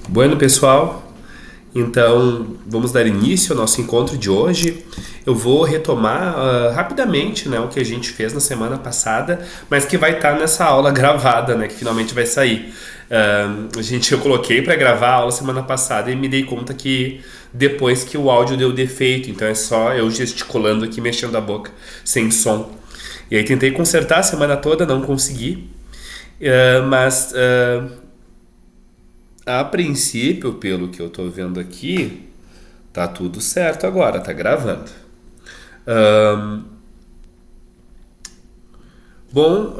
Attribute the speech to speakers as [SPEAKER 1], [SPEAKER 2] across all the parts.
[SPEAKER 1] Bueno, pessoal, então vamos dar início ao nosso encontro de hoje. Eu vou retomar rapidamente, né, o que a gente fez na semana passada, mas que vai estar nessa aula gravada, né, que finalmente vai sair. Eu coloquei para gravar a aula semana passada e me dei conta que depois que o áudio deu defeito, então é só eu gesticulando aqui, mexendo a boca, sem som. E aí tentei consertar a semana toda, não consegui, mas a princípio, pelo que eu tô vendo aqui, tá tudo certo agora, tá gravando. Bom,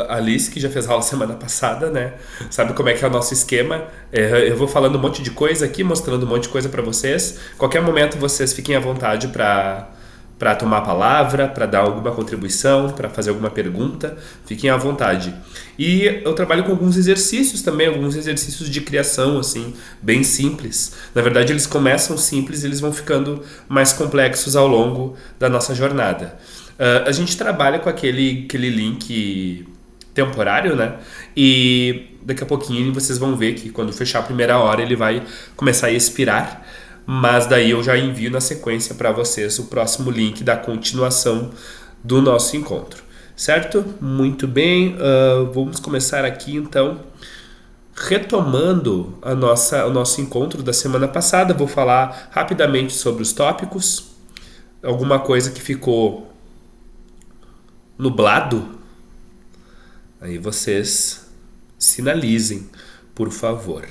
[SPEAKER 1] a Alice, que já fez aula semana passada, né? Sabe como é que é o nosso esquema? Eu vou falando um monte de coisa aqui, mostrando um monte de coisa pra vocês. Qualquer momento vocês fiquem à vontade para tomar a palavra, para dar alguma contribuição, para fazer alguma pergunta, fiquem à vontade. E eu trabalho com alguns exercícios também, alguns exercícios de criação, assim, bem simples. Na verdade, eles começam simples e eles vão ficando mais complexos ao longo da nossa jornada. A gente trabalha com aquele link temporário, né? E daqui a pouquinho vocês vão ver que quando fechar a primeira hora ele vai começar a expirar. Mas daí eu já envio na sequência para vocês o próximo link da continuação do nosso encontro, certo? Muito bem, vamos começar aqui então, retomando o nosso encontro da semana passada. Vou falar rapidamente sobre os tópicos, alguma coisa que ficou nublado, aí vocês sinalizem, por favor.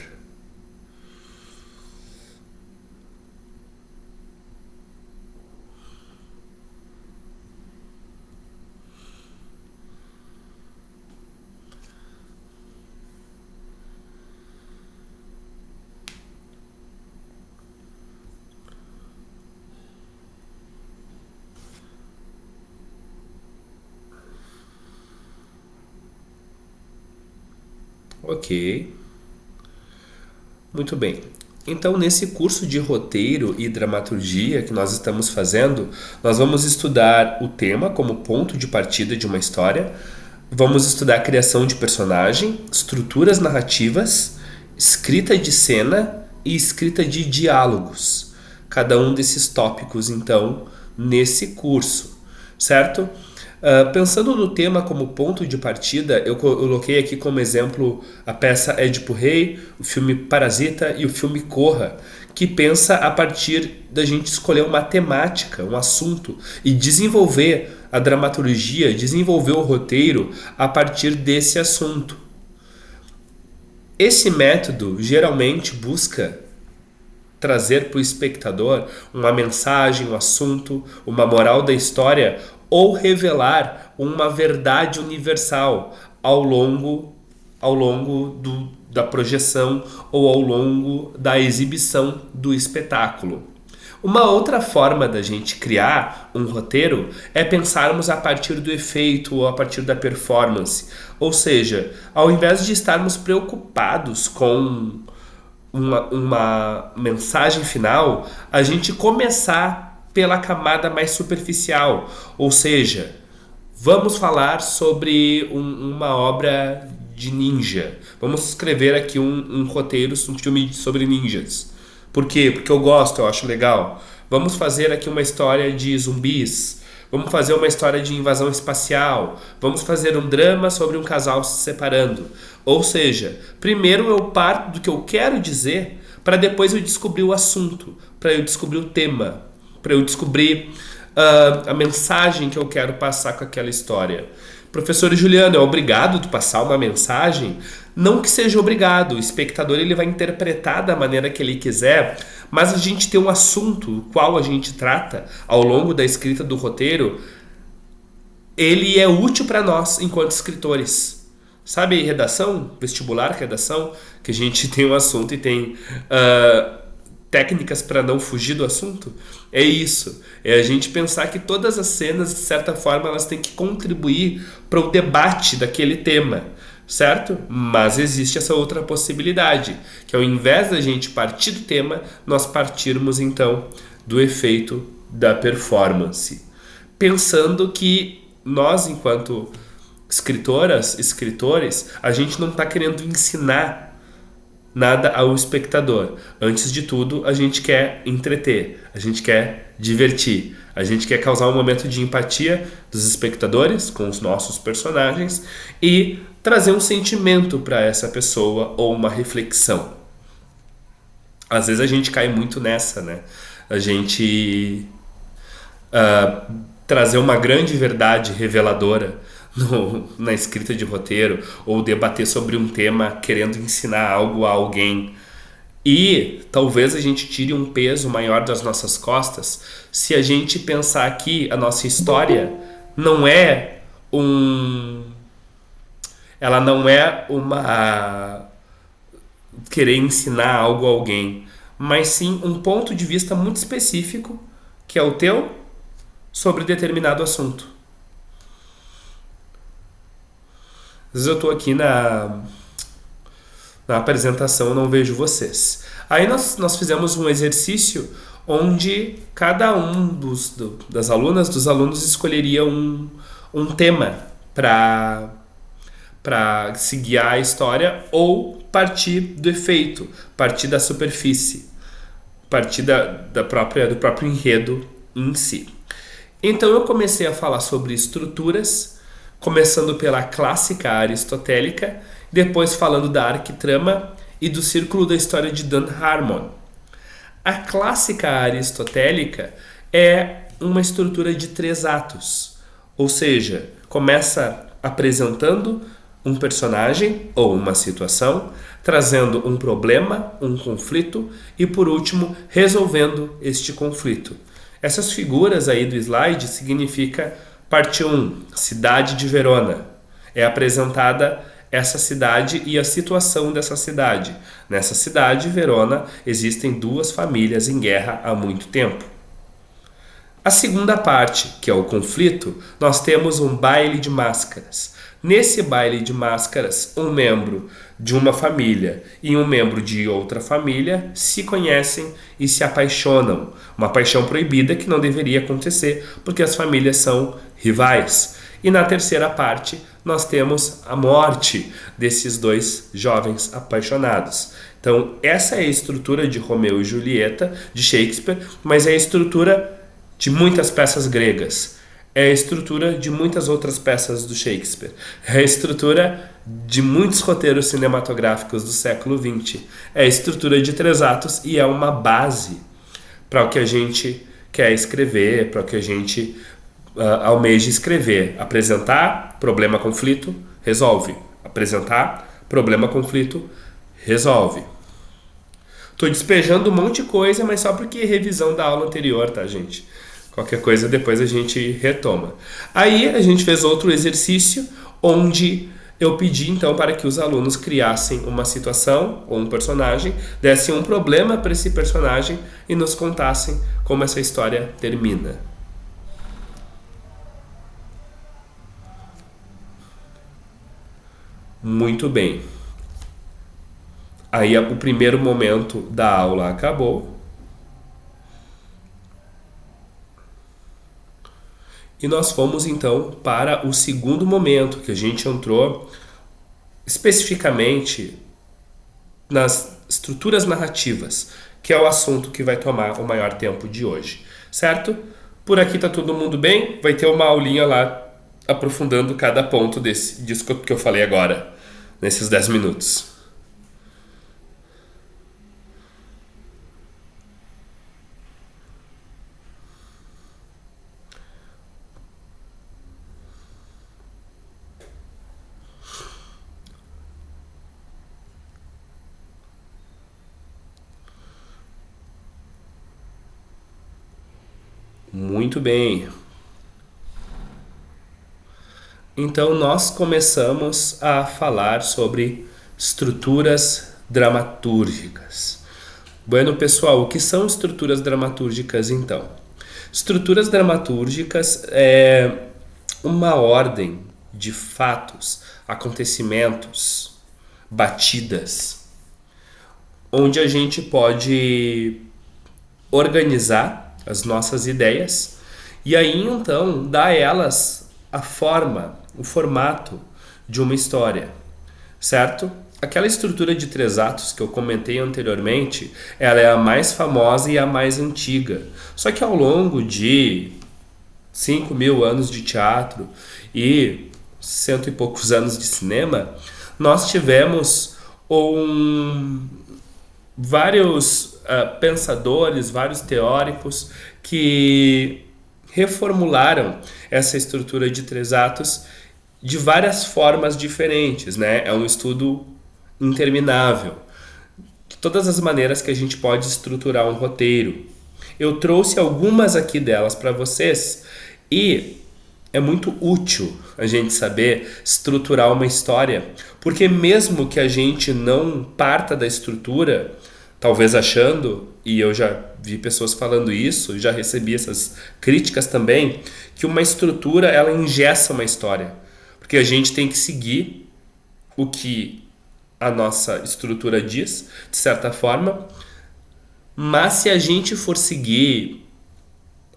[SPEAKER 1] Ok, muito bem. Então, nesse curso de roteiro e dramaturgia que nós estamos fazendo, nós vamos estudar o tema como ponto de partida de uma história, vamos estudar a criação de personagem, estruturas narrativas, escrita de cena e escrita de diálogos. Cada um desses tópicos, então, nesse curso, certo? Pensando no tema como ponto de partida, eu coloquei aqui como exemplo a peça Édipo Rei, o filme Parasita e o filme Corra, que pensa a partir da gente escolher uma temática, um assunto, e desenvolver a dramaturgia, desenvolver o roteiro a partir desse assunto. Esse método geralmente busca trazer para o espectador uma mensagem, um assunto, uma moral da história, ou revelar uma verdade universal ao longo da projeção ou ao longo da exibição do espetáculo. Uma outra forma da gente criar um roteiro é pensarmos a partir do efeito ou a partir da performance. Ou seja, ao invés de estarmos preocupados com uma mensagem final, a gente começar pela camada mais superficial, ou seja, vamos falar sobre uma obra de ninja. Vamos escrever aqui um roteiro, um filme sobre ninjas. Por quê? Porque eu gosto, eu acho legal. Vamos fazer aqui uma história de zumbis. Vamos fazer uma história de invasão espacial. Vamos fazer um drama sobre um casal se separando. Ou seja, primeiro eu parto do que eu quero dizer, para depois eu descobrir o assunto, para eu descobrir o tema, para eu descobrir a mensagem que eu quero passar com aquela história. Professor Juliano, é obrigado tu passar uma mensagem? Não que seja obrigado, o espectador ele vai interpretar da maneira que ele quiser, mas a gente tem um assunto, o qual a gente trata ao longo da escrita do roteiro, ele é útil para nós enquanto escritores. Sabe redação, vestibular, redação, que a gente tem um assunto e tem técnicas para não fugir do assunto? É isso, é a gente pensar que todas as cenas, de certa forma, elas têm que contribuir para o debate daquele tema, certo? Mas existe essa outra possibilidade, que ao invés da gente partir do tema, nós partirmos então do efeito da performance. pensando que nós, enquanto escritoras, escritores, a gente não está querendo ensinar nada ao espectador. Antes de tudo, a gente quer entreter, a gente quer divertir, a gente quer causar um momento de empatia dos espectadores com os nossos personagens e trazer um sentimento para essa pessoa ou uma reflexão. Às vezes a gente cai muito nessa, né? A gente trazer uma grande verdade reveladora na escrita de roteiro ou debater sobre um tema querendo ensinar algo a alguém. E talvez a gente tire um peso maior das nossas costas se a gente pensar que a nossa história não é ela não é uma querer ensinar algo a alguém, mas sim um ponto de vista muito específico, que é o teu, sobre determinado assunto. Às vezes eu tô aqui na apresentação, eu não vejo vocês. Aí nós fizemos um exercício onde cada um das alunas, dos alunos escolheria um tema para se guiar a história ou partir do efeito, partir da superfície, partir do próprio enredo em si. Então eu comecei a falar sobre estruturas, começando pela clássica aristotélica, depois falando da arquitrama e do círculo da história de Dan Harmon. A clássica aristotélica é uma estrutura de 3 atos, ou seja, começa apresentando um personagem ou uma situação, trazendo um problema, um conflito e, por último, resolvendo este conflito. Essas figuras aí do slide significa parte 1, cidade de Verona. É apresentada essa cidade e a situação dessa cidade. Nessa cidade, Verona, existem 2 famílias em guerra há muito tempo. A segunda parte, que é o conflito, nós temos um baile de máscaras. Nesse baile de máscaras, um membro de uma família e um membro de outra família se conhecem e se apaixonam. Uma paixão proibida que não deveria acontecer porque as famílias são rivais. E na terceira parte, nós temos a morte desses 2 jovens apaixonados. Então, essa é a estrutura de Romeu e Julieta, de Shakespeare, mas é a estrutura de muitas peças gregas. É a estrutura de muitas outras peças do Shakespeare. É a estrutura de muitos roteiros cinematográficos do século XX. É a estrutura de 3 atos e é uma base para o que a gente quer escrever, para o que a gente almeja escrever. Apresentar, problema, conflito, resolve. Apresentar, problema, conflito, resolve. Tô despejando um monte de coisa, mas só porque é revisão da aula anterior, tá, gente? Qualquer coisa depois a gente retoma. Aí a gente fez outro exercício onde eu pedi então para que os alunos criassem uma situação ou um personagem, dessem um problema para esse personagem e nos contassem como essa história termina. Muito bem. Aí o primeiro momento da aula acabou. E nós fomos então para o segundo momento, que a gente entrou especificamente nas estruturas narrativas, que é o assunto que vai tomar o maior tempo de hoje, certo? Por aqui tá todo mundo bem? Vai ter uma aulinha lá aprofundando cada ponto disso que eu falei agora, nesses 10 minutos. Muito bem. Então nós começamos a falar sobre estruturas dramatúrgicas. Bueno, pessoal, o que são estruturas dramatúrgicas então? Estruturas dramatúrgicas é uma ordem de fatos, acontecimentos, batidas, onde a gente pode organizar as nossas ideias E aí então dá a elas a forma, o formato de uma história, certo? Aquela estrutura de 3 atos que eu comentei anteriormente, ela é a mais famosa e a mais antiga. Só que ao longo de 5.000 anos de teatro e 100 e poucos anos de cinema, nós tivemos vários pensadores, vários teóricos que reformularam essa estrutura de 3 atos de várias formas diferentes, né? É um estudo interminável. De todas as maneiras que a gente pode estruturar um roteiro. Eu trouxe algumas aqui delas para vocês e é muito útil a gente saber estruturar uma história, porque mesmo que a gente não parta da estrutura, talvez achando, e eu já vi pessoas falando isso, já recebi essas críticas também, que uma estrutura ela engessa uma história, porque a gente tem que seguir o que a nossa estrutura diz, de certa forma, mas se a gente for seguir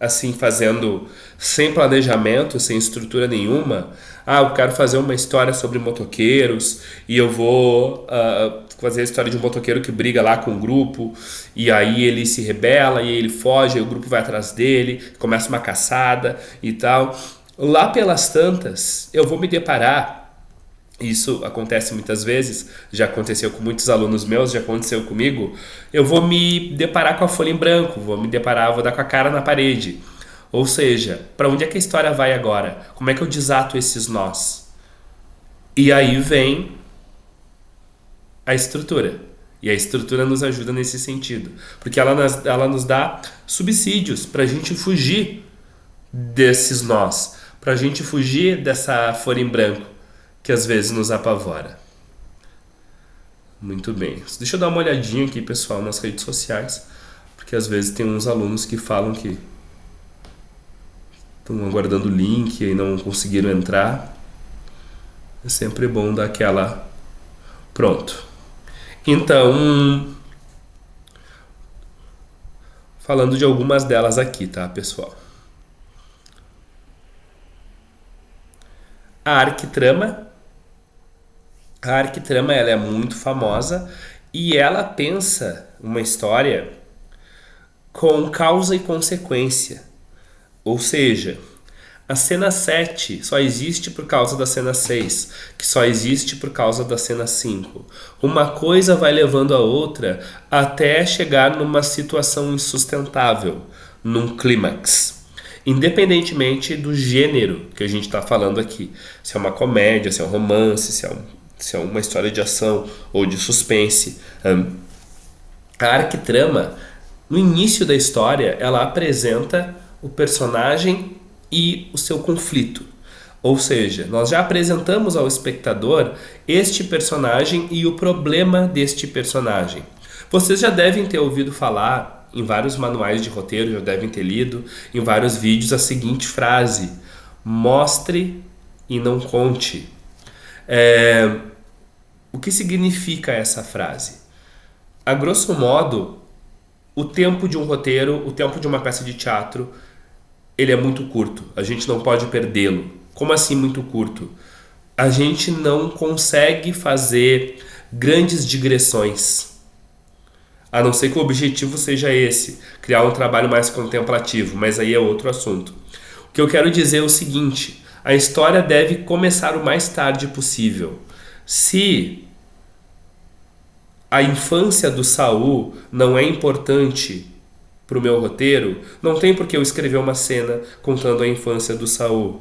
[SPEAKER 1] assim, fazendo sem planejamento, sem estrutura nenhuma, eu quero fazer uma história sobre motoqueiros e eu vou fazer a história de um motoqueiro que briga lá com um grupo e aí ele se rebela e ele foge, aí o grupo vai atrás dele, começa uma caçada e tal. Lá pelas tantas, eu vou me deparar. Isso acontece muitas vezes, já aconteceu com muitos alunos meus, já aconteceu comigo. Eu vou me deparar com a folha em branco, vou dar com a cara na parede. Ou seja, para onde é que a história vai agora? Como é que eu desato esses nós? E aí vem a estrutura. E a estrutura nos ajuda nesse sentido, porque ela nos dá subsídios para a gente fugir desses nós, para a gente fugir dessa folha em branco que às vezes nos apavora. Muito bem. Deixa eu dar uma olhadinha aqui, pessoal, nas redes sociais, porque às vezes tem uns alunos que falam que estão aguardando o link e não conseguiram entrar. É sempre bom dar aquela... Pronto. Então, falando de algumas delas aqui, tá, pessoal? A arquitrama. A arquitrama ela é muito famosa e ela pensa uma história com causa e consequência. Ou seja, a cena 7 só existe por causa da cena 6, que só existe por causa da cena 5. Uma coisa vai levando a outra até chegar numa situação insustentável, num clímax. Independentemente do gênero que a gente está falando aqui. Se é uma comédia, se é um romance, se é uma história de ação ou de suspense. A arquitrama, no início da história, ela apresenta o personagem e o seu conflito. Ou seja, nós já apresentamos ao espectador este personagem e o problema deste personagem. Vocês já devem ter ouvido falar em vários manuais de roteiro, já devem ter lido em vários vídeos a seguinte frase: mostre e não conte. O que significa essa frase? A grosso modo, o tempo de um roteiro, o tempo de uma peça de teatro, ele é muito curto. A gente não pode perdê-lo. Como assim muito curto? A gente não consegue fazer grandes digressões. A não ser que o objetivo seja esse, criar um trabalho mais contemplativo, mas aí é outro assunto. O que eu quero dizer é o seguinte: a história deve começar o mais tarde possível. Se a infância do Saul não é importante para o meu roteiro, não tem por que eu escrever uma cena contando a infância do Saul.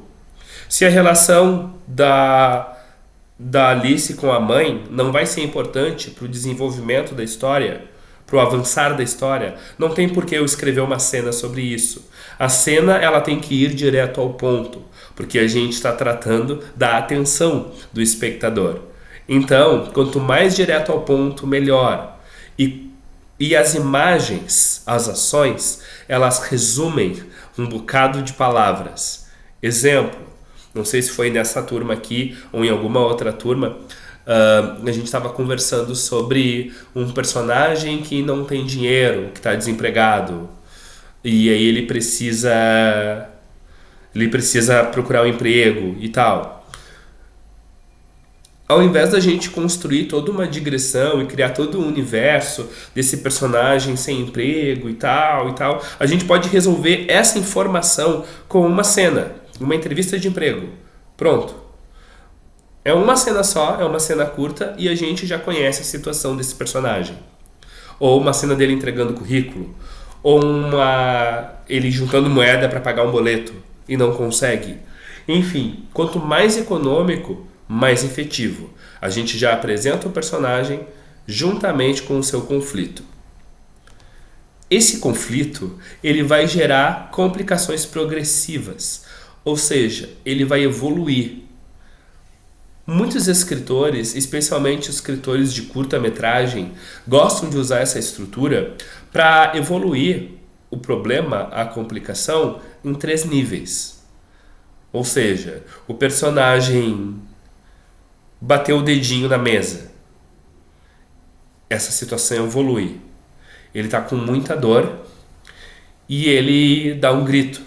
[SPEAKER 1] Se a relação da Alice com a mãe não vai ser importante para o desenvolvimento da história, para o avançar da história, não tem por que eu escrever uma cena sobre isso. A cena ela tem que ir direto ao ponto, porque a gente está tratando da atenção do espectador. Então, quanto mais direto ao ponto, melhor. E as imagens, as ações, elas resumem um bocado de palavras. Exemplo, não sei se foi nessa turma aqui ou em alguma outra turma, a gente estava conversando sobre um personagem que não tem dinheiro, que está desempregado. E aí ele precisa ele precisa procurar um emprego e tal. Ao invés da gente construir toda uma digressão e criar todo um universo desse personagem sem emprego e tal, a gente pode resolver essa informação com uma cena, uma entrevista de emprego. Pronto. É uma cena só, é uma cena curta e a gente já conhece a situação desse personagem. Ou uma cena dele entregando currículo, ou ele juntando moeda para pagar um boleto e não consegue. Enfim, quanto mais econômico, mais efetivo. A gente já apresenta o personagem juntamente com o seu conflito. Esse conflito, ele vai gerar complicações progressivas, ou seja, ele vai evoluir. Muitos escritores, especialmente os escritores de curta-metragem, gostam de usar essa estrutura para evoluir o problema, a complicação, em 3 níveis. Ou seja, o personagem bateu o dedinho na mesa. Essa situação evolui. Ele está com muita dor e ele dá um grito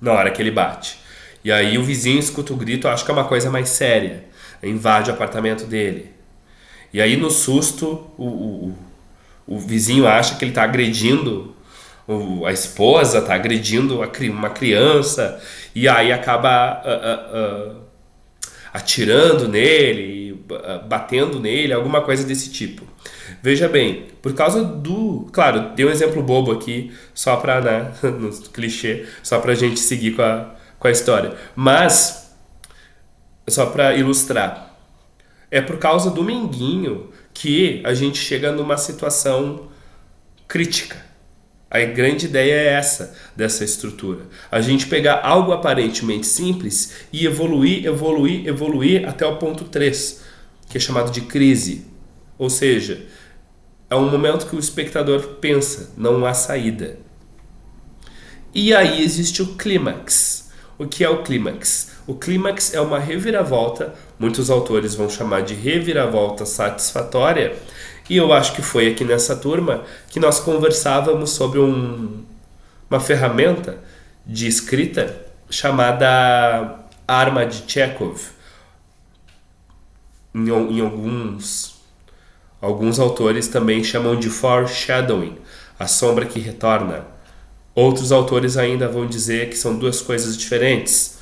[SPEAKER 1] na hora que ele bate. E aí o vizinho escuta o grito, acha que é uma coisa mais séria, invade o apartamento dele. E aí no susto, o vizinho acha que ele está agredindo a esposa, está agredindo uma criança, e aí acaba atirando nele, batendo nele, alguma coisa desse tipo. Veja bem, por causa do... Claro, dei um exemplo bobo aqui, só para, né, no clichê, só para a gente seguir com a história. Mas, só para ilustrar, é por causa do Menguinho que a gente chega numa situação crítica. A grande ideia é essa, dessa estrutura. A gente pegar algo aparentemente simples e evoluir até o ponto 3, que é chamado de crise. Ou seja, é um momento que o espectador pensa, não há saída. E aí existe o clímax. O que é o clímax? O clímax é uma reviravolta, muitos autores vão chamar de reviravolta satisfatória, e eu acho que foi aqui nessa turma que nós conversávamos sobre uma ferramenta de escrita chamada Arma de Chekhov. Em alguns autores também chamam de foreshadowing, a sombra que retorna. Outros autores ainda vão dizer que são 2 coisas diferentes.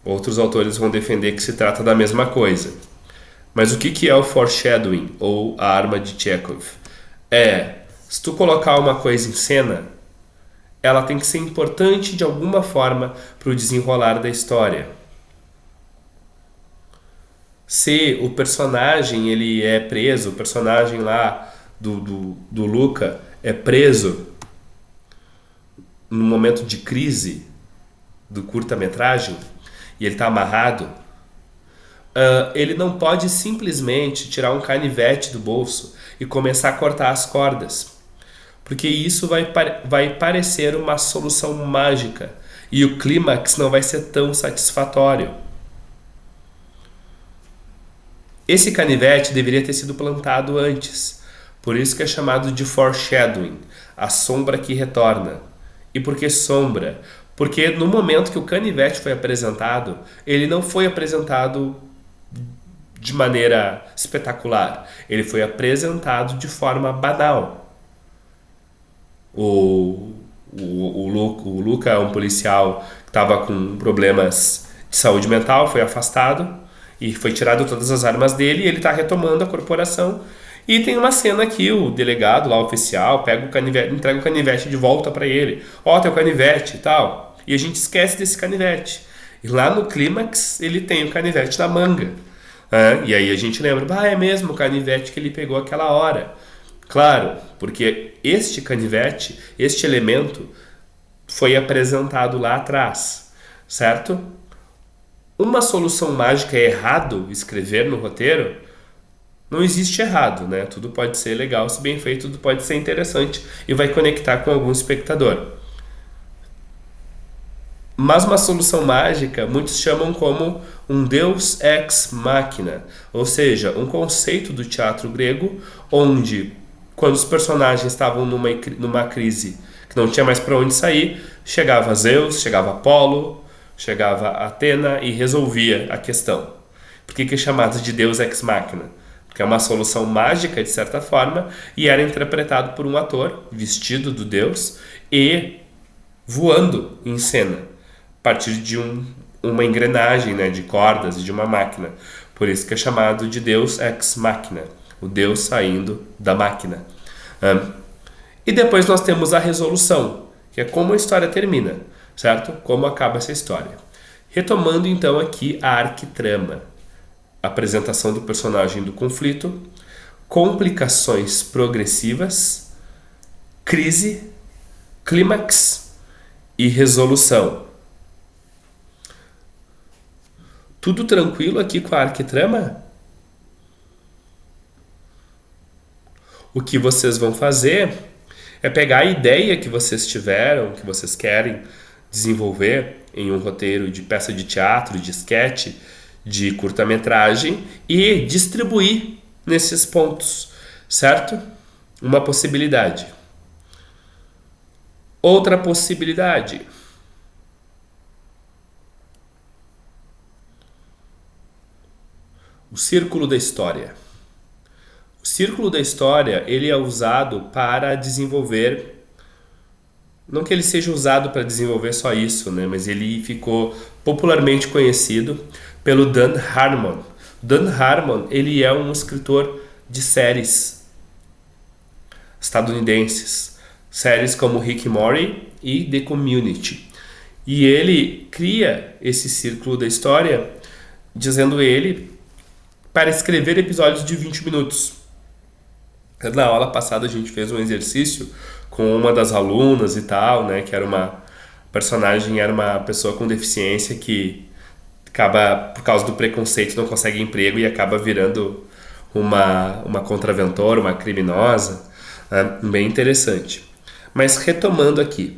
[SPEAKER 1] Outros autores vão defender que se trata da mesma coisa. Mas o que é o foreshadowing, ou a arma de Chekhov? Se tu colocar uma coisa em cena, ela tem que ser importante de alguma forma para o desenrolar da história. Se o personagem ele é preso, o personagem lá do Luca é preso no momento de crise do curta-metragem, e ele está amarrado, ele não pode simplesmente tirar um canivete do bolso e começar a cortar as cordas, porque isso vai parecer uma solução mágica e o clímax não vai ser tão satisfatório. Esse canivete deveria ter sido plantado antes, por isso que é chamado de foreshadowing, a sombra que retorna. E por que sombra? Porque no momento que o canivete foi apresentado, ele não foi apresentado de maneira espetacular. Ele foi apresentado de forma banal. O Luca é um policial que estava com problemas de saúde mental, foi afastado e foi tirado todas as armas dele e ele está retomando a corporação. E tem uma cena que o delegado, lá o oficial, pega o canivete, entrega o canivete de volta para ele. Teu canivete e tal. E a gente esquece desse canivete. E lá no clímax ele tem o canivete na manga. E aí a gente lembra, é mesmo o canivete que ele pegou aquela hora. Claro, porque este canivete, este elemento, foi apresentado lá atrás, certo? Uma solução mágica é errado escrever no roteiro? Não existe errado, né? Tudo pode ser legal, se bem feito, tudo pode ser interessante e vai conectar com algum espectador. Mas uma solução mágica, muitos chamam como um deus ex machina, ou seja, um conceito do teatro grego onde, quando os personagens estavam numa crise que não tinha mais para onde sair, chegava Zeus, chegava Apolo, chegava Atena e resolvia a questão. Por que é chamado de Deus Ex Machina? Porque é uma solução mágica, de certa forma, e era interpretado por um ator vestido do Deus e voando em cena, a partir de uma engrenagem, né, de cordas e de uma máquina. Por isso que é chamado de Deus Ex Machina, o Deus saindo da máquina. E depois nós temos a resolução, que é como a história termina, certo? Como acaba essa história. Retomando então aqui a arquitrama, apresentação do personagem do conflito, complicações progressivas, crise, clímax e resolução. Tudo tranquilo aqui com a arquitrama? O que vocês vão fazer é pegar a ideia que vocês tiveram, que vocês querem desenvolver em um roteiro de peça de teatro, de esquete, de curta-metragem e distribuir nesses pontos, certo? Uma possibilidade. Outra possibilidade. O círculo da história. O círculo da história, ele é usado para desenvolver, não que ele seja usado para desenvolver só isso, né? Mas ele ficou popularmente conhecido pelo Dan Harmon. Dan Harmon, ele é um escritor de séries estadunidenses, séries como Rick and Morty e The Community. E ele cria esse círculo da história, dizendo ele, para escrever episódios de 20 minutos. Na aula passada a gente fez um exercício com uma das alunas e tal, né, que era uma personagem, era uma pessoa com deficiência que acaba, por causa do preconceito, não consegue emprego e acaba virando uma contraventora, uma criminosa, né, bem interessante. Mas retomando aqui,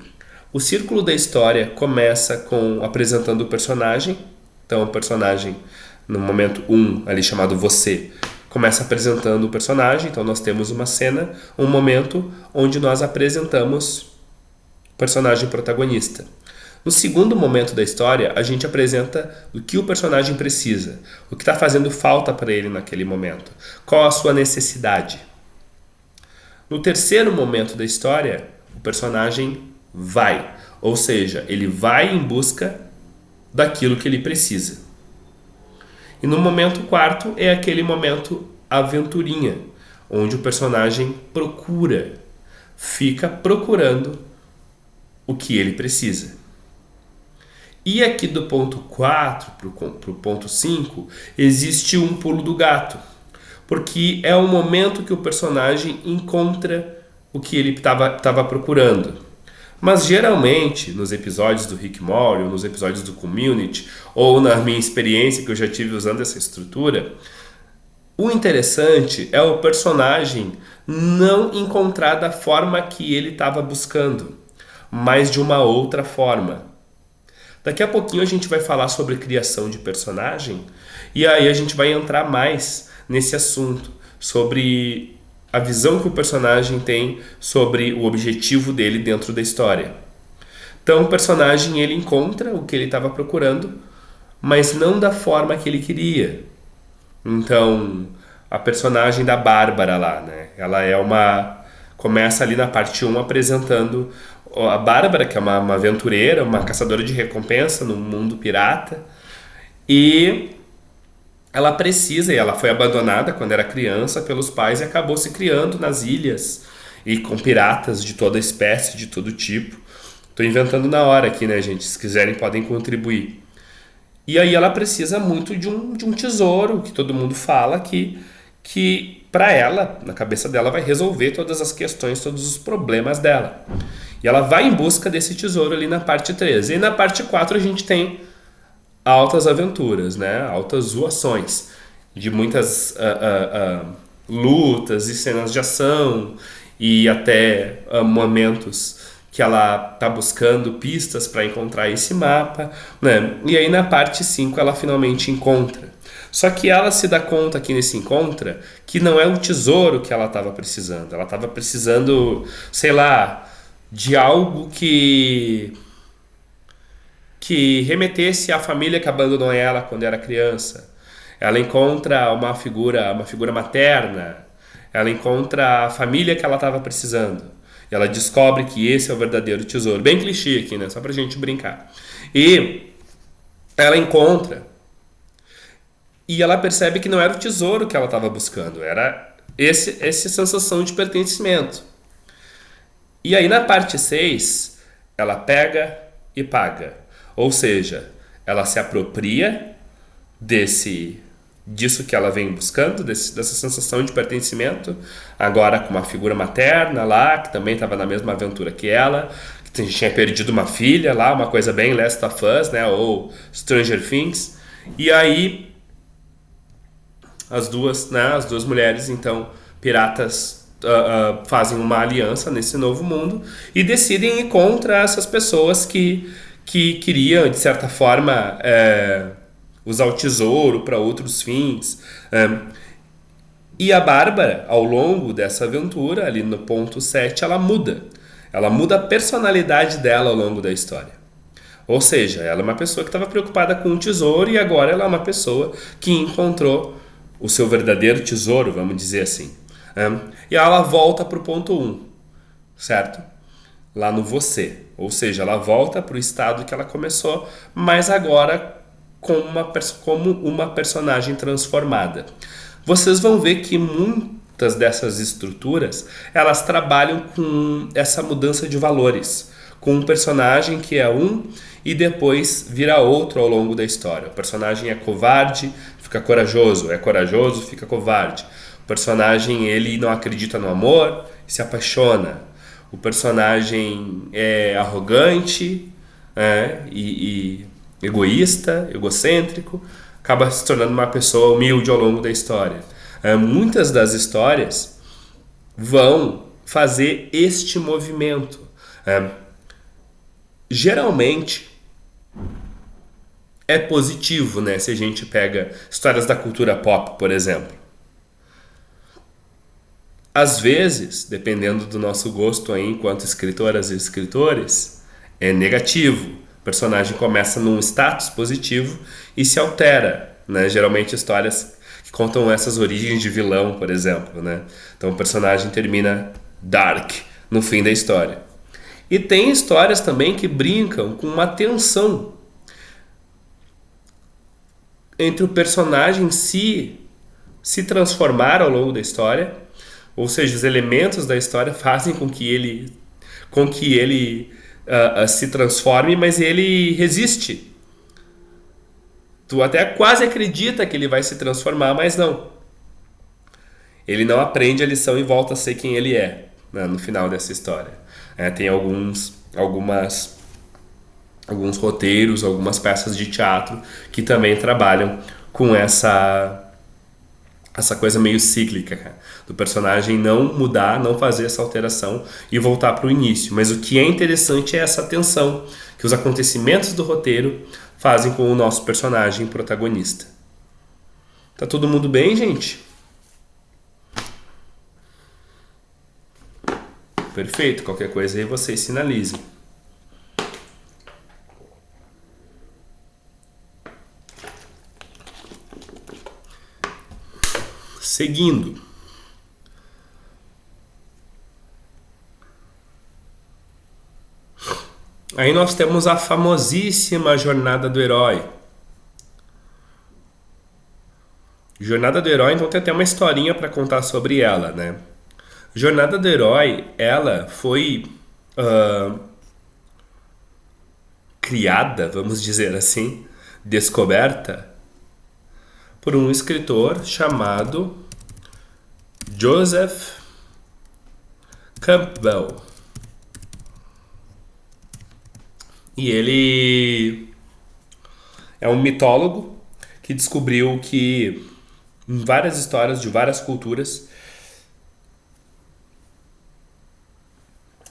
[SPEAKER 1] o círculo da história começa com apresentando o personagem. Então o personagem, no momento 1, ali chamado você, começa apresentando o personagem. Então nós temos uma cena, um momento onde nós apresentamos o personagem protagonista. No segundo momento da história, a gente apresenta o que o personagem precisa, o que está fazendo falta para ele naquele momento, qual a sua necessidade. No terceiro momento da história, o personagem vai, ou seja, ele vai em busca daquilo que ele precisa. E no momento quarto é aquele momento aventurinha, onde o personagem fica procurando o que ele precisa. E aqui do ponto 4 para o ponto 5, existe um pulo do gato, porque é o momento que o personagem encontra o que ele estava procurando. Mas geralmente, nos episódios do Rick and Morty, ou nos episódios do Community, ou na minha experiência que eu já tive usando essa estrutura, o interessante é o personagem não encontrar da forma que ele estava buscando, mas de uma outra forma. Daqui a pouquinho a gente vai falar sobre criação de personagem, e aí a gente vai entrar mais nesse assunto, sobre a visão que o personagem tem sobre o objetivo dele dentro da história. Então o personagem, ele encontra o que ele estava procurando, mas não da forma que ele queria. Então a personagem da Bárbara lá, né? Ela é começa ali na parte 1 apresentando a Bárbara, que é uma aventureira, uma caçadora de recompensa no mundo pirata, e ela foi abandonada quando era criança pelos pais e acabou se criando nas ilhas e com piratas de toda espécie, de todo tipo. Estou inventando na hora aqui, né, gente? Se quiserem podem contribuir. E aí ela precisa muito de um tesouro, que todo mundo fala que para ela, na cabeça dela, vai resolver todas as questões, todos os problemas dela. E ela vai em busca desse tesouro ali na parte 3. E na parte 4 a gente tem altas aventuras, né? Altas zoações, de muitas lutas e cenas de ação, e até momentos que ela está buscando pistas para encontrar esse mapa, né? E aí na parte 5 ela finalmente encontra. Só que ela se dá conta aqui nesse encontra que não é o tesouro que ela estava precisando. Ela estava precisando, sei lá, de algo que remetesse à família que abandonou ela quando era criança. Ela encontra uma figura materna. Ela encontra a família que ela estava precisando. E ela descobre que esse é o verdadeiro tesouro. Bem clichê aqui, né? Só pra gente brincar. E ela encontra. E ela percebe que não era o tesouro que ela estava buscando. Era essa sensação de pertencimento. E aí na parte 6 ela pega e paga. Ou seja, ela se apropria disso que ela vem buscando, dessa sensação de pertencimento, agora com uma figura materna lá, que também estava na mesma aventura que ela, que tinha perdido uma filha lá, uma coisa bem Last of Us, né, ou Stranger Things. E aí as duas mulheres, então, piratas, fazem uma aliança nesse novo mundo e decidem ir contra essas pessoas que queriam, de certa forma, usar o tesouro para outros fins. E a Bárbara, ao longo dessa aventura, ali no ponto 7, ela muda. Ela muda a personalidade dela ao longo da história. Ou seja, ela é uma pessoa que estava preocupada com o tesouro e agora ela é uma pessoa que encontrou o seu verdadeiro tesouro, vamos dizer assim. E ela volta para o ponto 1, certo? Lá no você. Ou seja, ela volta para o estado que ela começou, mas agora como uma personagem transformada. Vocês vão ver que muitas dessas estruturas, elas trabalham com essa mudança de valores, com um personagem que é um e depois vira outro ao longo da história. O personagem é covarde, fica corajoso, é corajoso, fica covarde. O personagem, ele não acredita no amor, se apaixona. O personagem é arrogante, e egoísta, egocêntrico, acaba se tornando uma pessoa humilde ao longo da história. Muitas das histórias vão fazer este movimento. Geralmente é positivo, né? Se a gente pega histórias da cultura pop, por exemplo. Às vezes, dependendo do nosso gosto aí, enquanto escritoras e escritores, é negativo. O personagem começa num status positivo e se altera, né? Geralmente histórias que contam essas origens de vilão, por exemplo, né? Então o personagem termina dark no fim da história. E tem histórias também que brincam com uma tensão entre o personagem se transformar ao longo da história, ou seja, os elementos da história fazem com que ele se transforme, mas ele resiste. Tu até quase acredita que ele vai se transformar, mas não. Ele não aprende a lição e volta a ser quem ele é, né, no final dessa história. Tem alguns roteiros, algumas peças de teatro que também trabalham com essa coisa meio cíclica, cara, do personagem não mudar, não fazer essa alteração e voltar para o início. Mas o que é interessante é essa tensão que os acontecimentos do roteiro fazem com o nosso personagem protagonista. Tá todo mundo bem, gente? Perfeito, qualquer coisa aí vocês sinalizem. Seguindo. Aí nós temos a famosíssima Jornada do Herói. Jornada do Herói, então tem até uma historinha para contar sobre ela, né? Jornada do Herói, ela foi criada, vamos dizer assim, descoberta por um escritor chamado Joseph Campbell. E ele é um mitólogo que descobriu que em várias histórias de várias culturas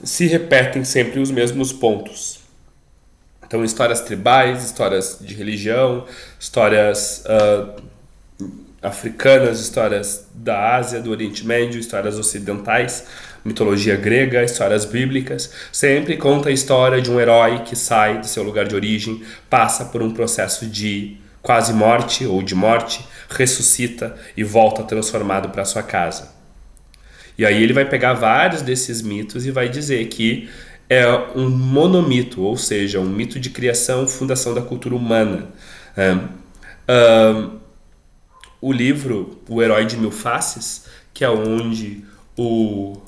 [SPEAKER 1] se repetem sempre os mesmos pontos. Então, histórias tribais, histórias de religião, histórias africanas, histórias da Ásia, do Oriente Médio, histórias ocidentais, mitologia grega, histórias bíblicas, sempre conta a história de um herói que sai do seu lugar de origem, passa por um processo de quase morte ou de morte, ressuscita e volta transformado para sua casa. E aí ele vai pegar vários desses mitos e vai dizer que é um monomito, ou seja, um mito de criação, fundação da cultura humana. O livro O Herói de Mil Faces, que é onde o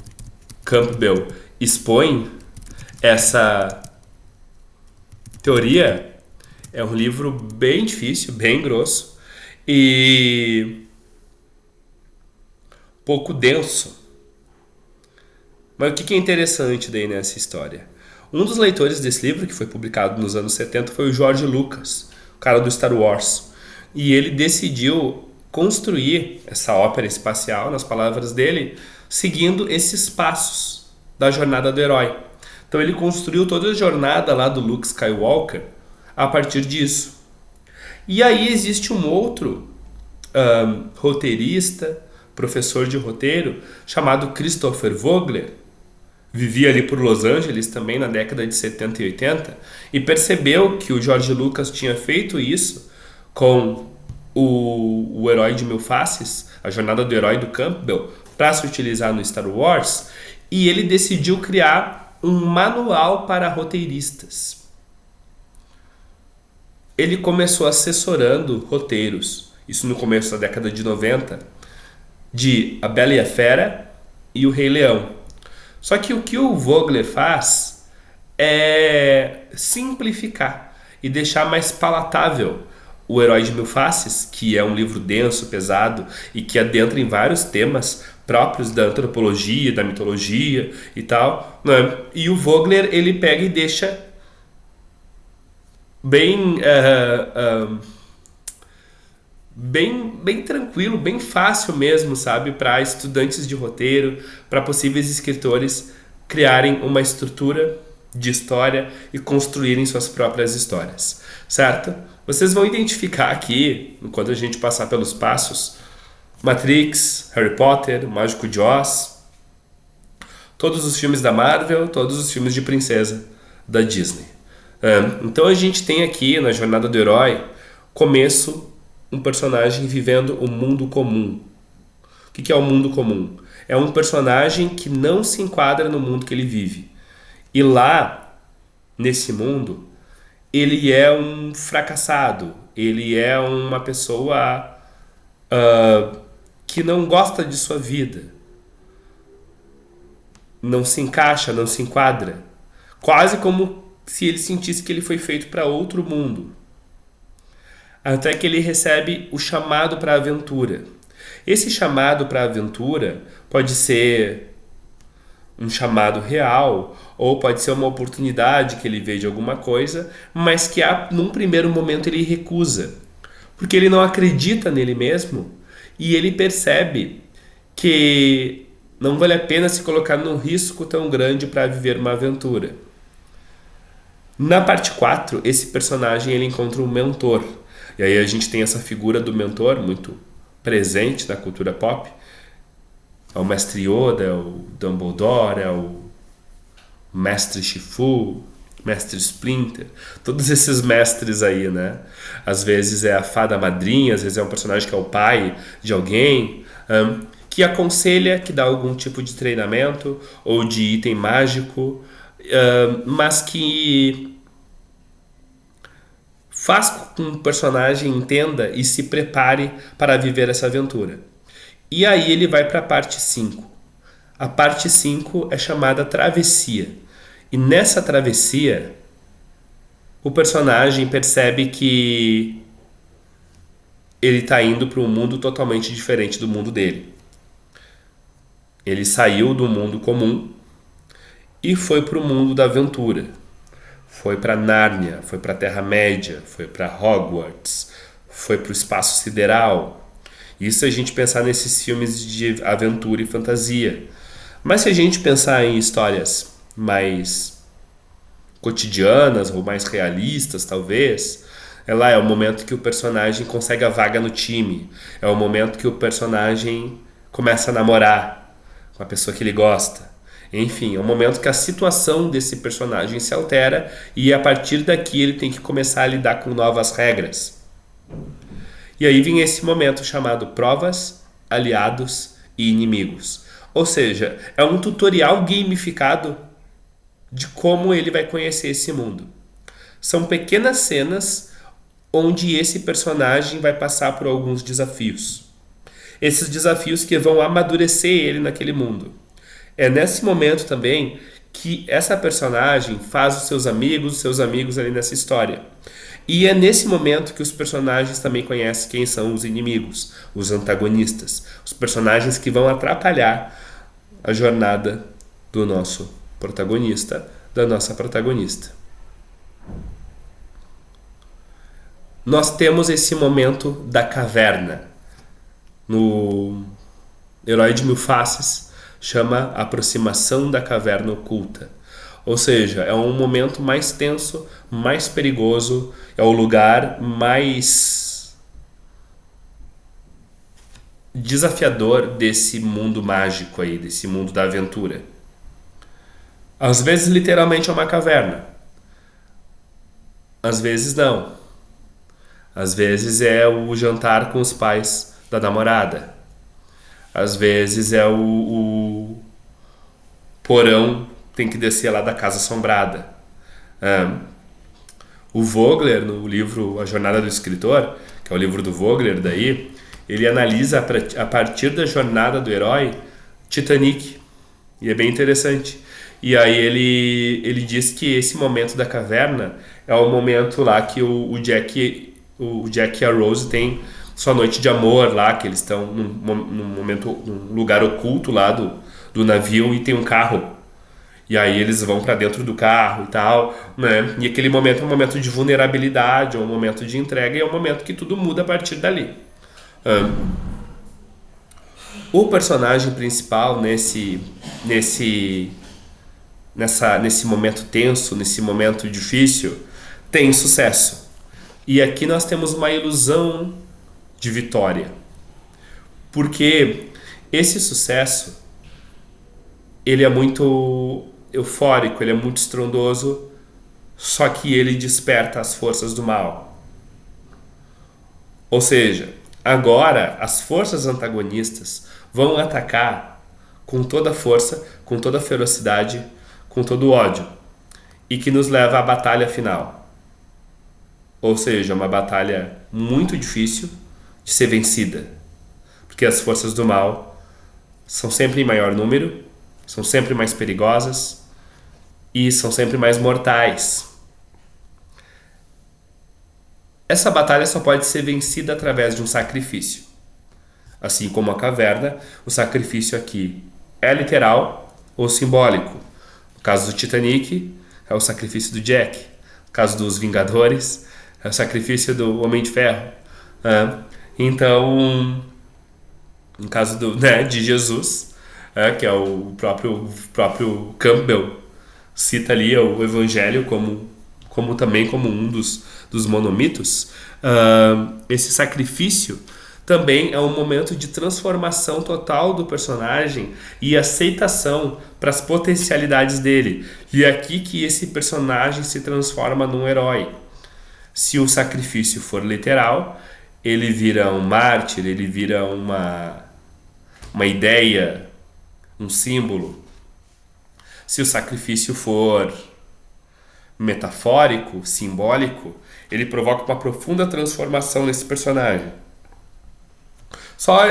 [SPEAKER 1] Campbell expõe essa teoria, é um livro bem difícil, bem grosso e pouco denso. Mas o que é interessante daí nessa história? Um dos leitores desse livro, que foi publicado nos anos 70, foi o George Lucas, o cara do Star Wars. E ele decidiu construir essa ópera espacial, nas palavras dele, seguindo esses passos da jornada do herói. Então ele construiu toda a jornada lá do Luke Skywalker a partir disso. E aí existe um outro roteirista, professor de roteiro, chamado Christopher Vogler, vivia ali por Los Angeles também na década de 70 e 80, e percebeu que o George Lucas tinha feito isso com o Herói de Mil Faces, a jornada do herói do Campbell, para se utilizar no Star Wars, e ele decidiu criar um manual para roteiristas. Ele começou assessorando roteiros, isso no começo da década de 90, de A Bela e a Fera e O Rei Leão. Só que o que o Vogler faz é simplificar e deixar mais palatável O Herói de Mil Faces, que é um livro denso, pesado e que adentra em vários temas próprios da antropologia, da mitologia e tal, né? E o Vogler, ele pega e deixa bem tranquilo, bem fácil mesmo, sabe? Para estudantes de roteiro, para possíveis escritores criarem uma estrutura de história e construírem suas próprias histórias, certo? Vocês vão identificar aqui, enquanto a gente passar pelos passos, Matrix, Harry Potter, o Mágico de Oz, todos os filmes da Marvel, todos os filmes de princesa da Disney. Então a gente tem aqui na jornada do herói, começo, um personagem vivendo o mundo comum. O que é o mundo comum? É um personagem que não se enquadra no mundo que ele vive. E lá, nesse mundo, ele é um fracassado. Ele é uma pessoa que não gosta de sua vida. Não se encaixa, não se enquadra. Quase como se ele sentisse que ele foi feito para outro mundo. Até que ele recebe o chamado para a aventura. Esse chamado para a aventura pode ser um chamado real, ou pode ser uma oportunidade que ele vê de alguma coisa, mas que num primeiro momento ele recusa, porque ele não acredita nele mesmo e ele percebe que não vale a pena se colocar num risco tão grande para viver uma aventura. Na parte 4, esse personagem ele encontra um mentor. E aí a gente tem essa figura do mentor muito presente na cultura pop. É o Mestre Yoda, é o Dumbledore, é o Mestre Shifu, Mestre Splinter. Todos esses mestres aí, né? Às vezes é a fada madrinha, às vezes é um personagem que é o pai de alguém, que aconselha, que dá algum tipo de treinamento ou de item mágico, mas que faz com que um personagem entenda e se prepare para viver essa aventura. E aí ele vai para a parte 5. A parte 5 é chamada Travessia. E nessa travessia, o personagem percebe que ele está indo para um mundo totalmente diferente do mundo dele. Ele saiu do mundo comum e foi para o mundo da aventura. Foi para Nárnia, foi para a Terra-média, foi para Hogwarts, foi para o espaço sideral. Isso a gente pensar nesses filmes de aventura e fantasia. Mas se a gente pensar em histórias mais cotidianas ou mais realistas, talvez, lá é o momento que o personagem consegue a vaga no time. É o momento que o personagem começa a namorar com a pessoa que ele gosta. Enfim, é um momento que a situação desse personagem se altera e a partir daqui ele tem que começar a lidar com novas regras. E aí vem esse momento chamado provas, aliados e inimigos. Ou seja, é um tutorial gamificado de como ele vai conhecer esse mundo. São pequenas cenas onde esse personagem vai passar por alguns desafios. Esses desafios que vão amadurecer ele naquele mundo. É nesse momento também que essa personagem faz os seus amigos ali nessa história. E é nesse momento que os personagens também conhecem quem são os inimigos, os antagonistas, os personagens que vão atrapalhar a jornada do nosso protagonista, da nossa protagonista. Nós temos esse momento da caverna. No Herói de Mil Faces, chama Aproximação da Caverna Oculta. Ou seja, é um momento mais tenso, mais perigoso, é o lugar mais desafiador desse mundo mágico aí, desse mundo da aventura. Às vezes literalmente é uma caverna. Às vezes não. Às vezes é o jantar com os pais da namorada. Às vezes é o porão, tem que descer lá da casa assombrada. O Vogler, no livro A Jornada do Escritor, que é o livro do Vogler daí, ele analisa a partir da jornada do herói Titanic. E é bem interessante. E aí ele diz que esse momento da caverna é o momento lá que o Jack e a Rose têm sua noite de amor lá, que eles estão num lugar oculto lá do navio e tem um carro. E aí eles vão para dentro do carro e tal, né? E aquele momento é um momento de vulnerabilidade, é um momento de entrega e é um momento que tudo muda a partir dali. O personagem principal nesse momento tenso, nesse momento difícil, tem sucesso. E aqui nós temos uma ilusão de vitória. Porque esse sucesso, ele é muito eufórico, ele é muito estrondoso, só que ele desperta as forças do mal. Ou seja, agora as forças antagonistas vão atacar com toda a força, com toda a ferocidade, com todo o ódio, e que nos leva à batalha final. Ou seja, uma batalha muito difícil de ser vencida, porque as forças do mal são sempre em maior número, são sempre mais perigosas e são sempre mais mortais. Essa batalha só pode ser vencida através de um sacrifício. Assim como a caverna, o sacrifício aqui é literal ou simbólico. No caso do Titanic, é o sacrifício do Jack. No caso dos Vingadores, é o sacrifício do Homem de Ferro. Então, no caso de Jesus, que é o próprio Campbell, cita ali o Evangelho também como um dos monomitos, esse sacrifício também é um momento de transformação total do personagem e aceitação para as potencialidades dele. E é aqui que esse personagem se transforma num herói. Se o sacrifício for literal, ele vira um mártir, ele vira uma ideia, um símbolo. Se o sacrifício for metafórico, simbólico, ele provoca uma profunda transformação nesse personagem. Só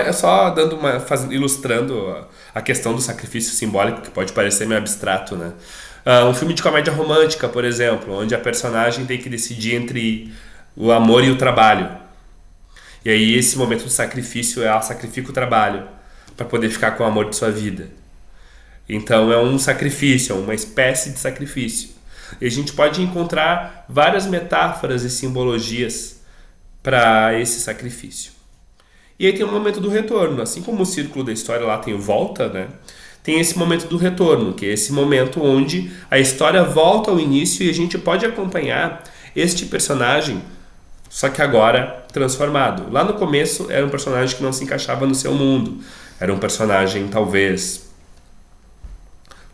[SPEAKER 1] ilustrando a questão do sacrifício simbólico, que pode parecer meio abstrato, né? Um filme de comédia romântica, por exemplo, onde a personagem tem que decidir entre o amor e o trabalho. E aí esse momento de sacrifício, ela sacrifica o trabalho para poder ficar com o amor de sua vida. Então é um sacrifício, é uma espécie de sacrifício. E a gente pode encontrar várias metáforas e simbologias para esse sacrifício. E aí tem o momento do retorno. Assim como o círculo da história lá tem volta, né? Tem esse momento do retorno, que é esse momento onde a história volta ao início e a gente pode acompanhar este personagem, só que agora transformado. Lá no começo era um personagem que não se encaixava no seu mundo. Era um personagem talvez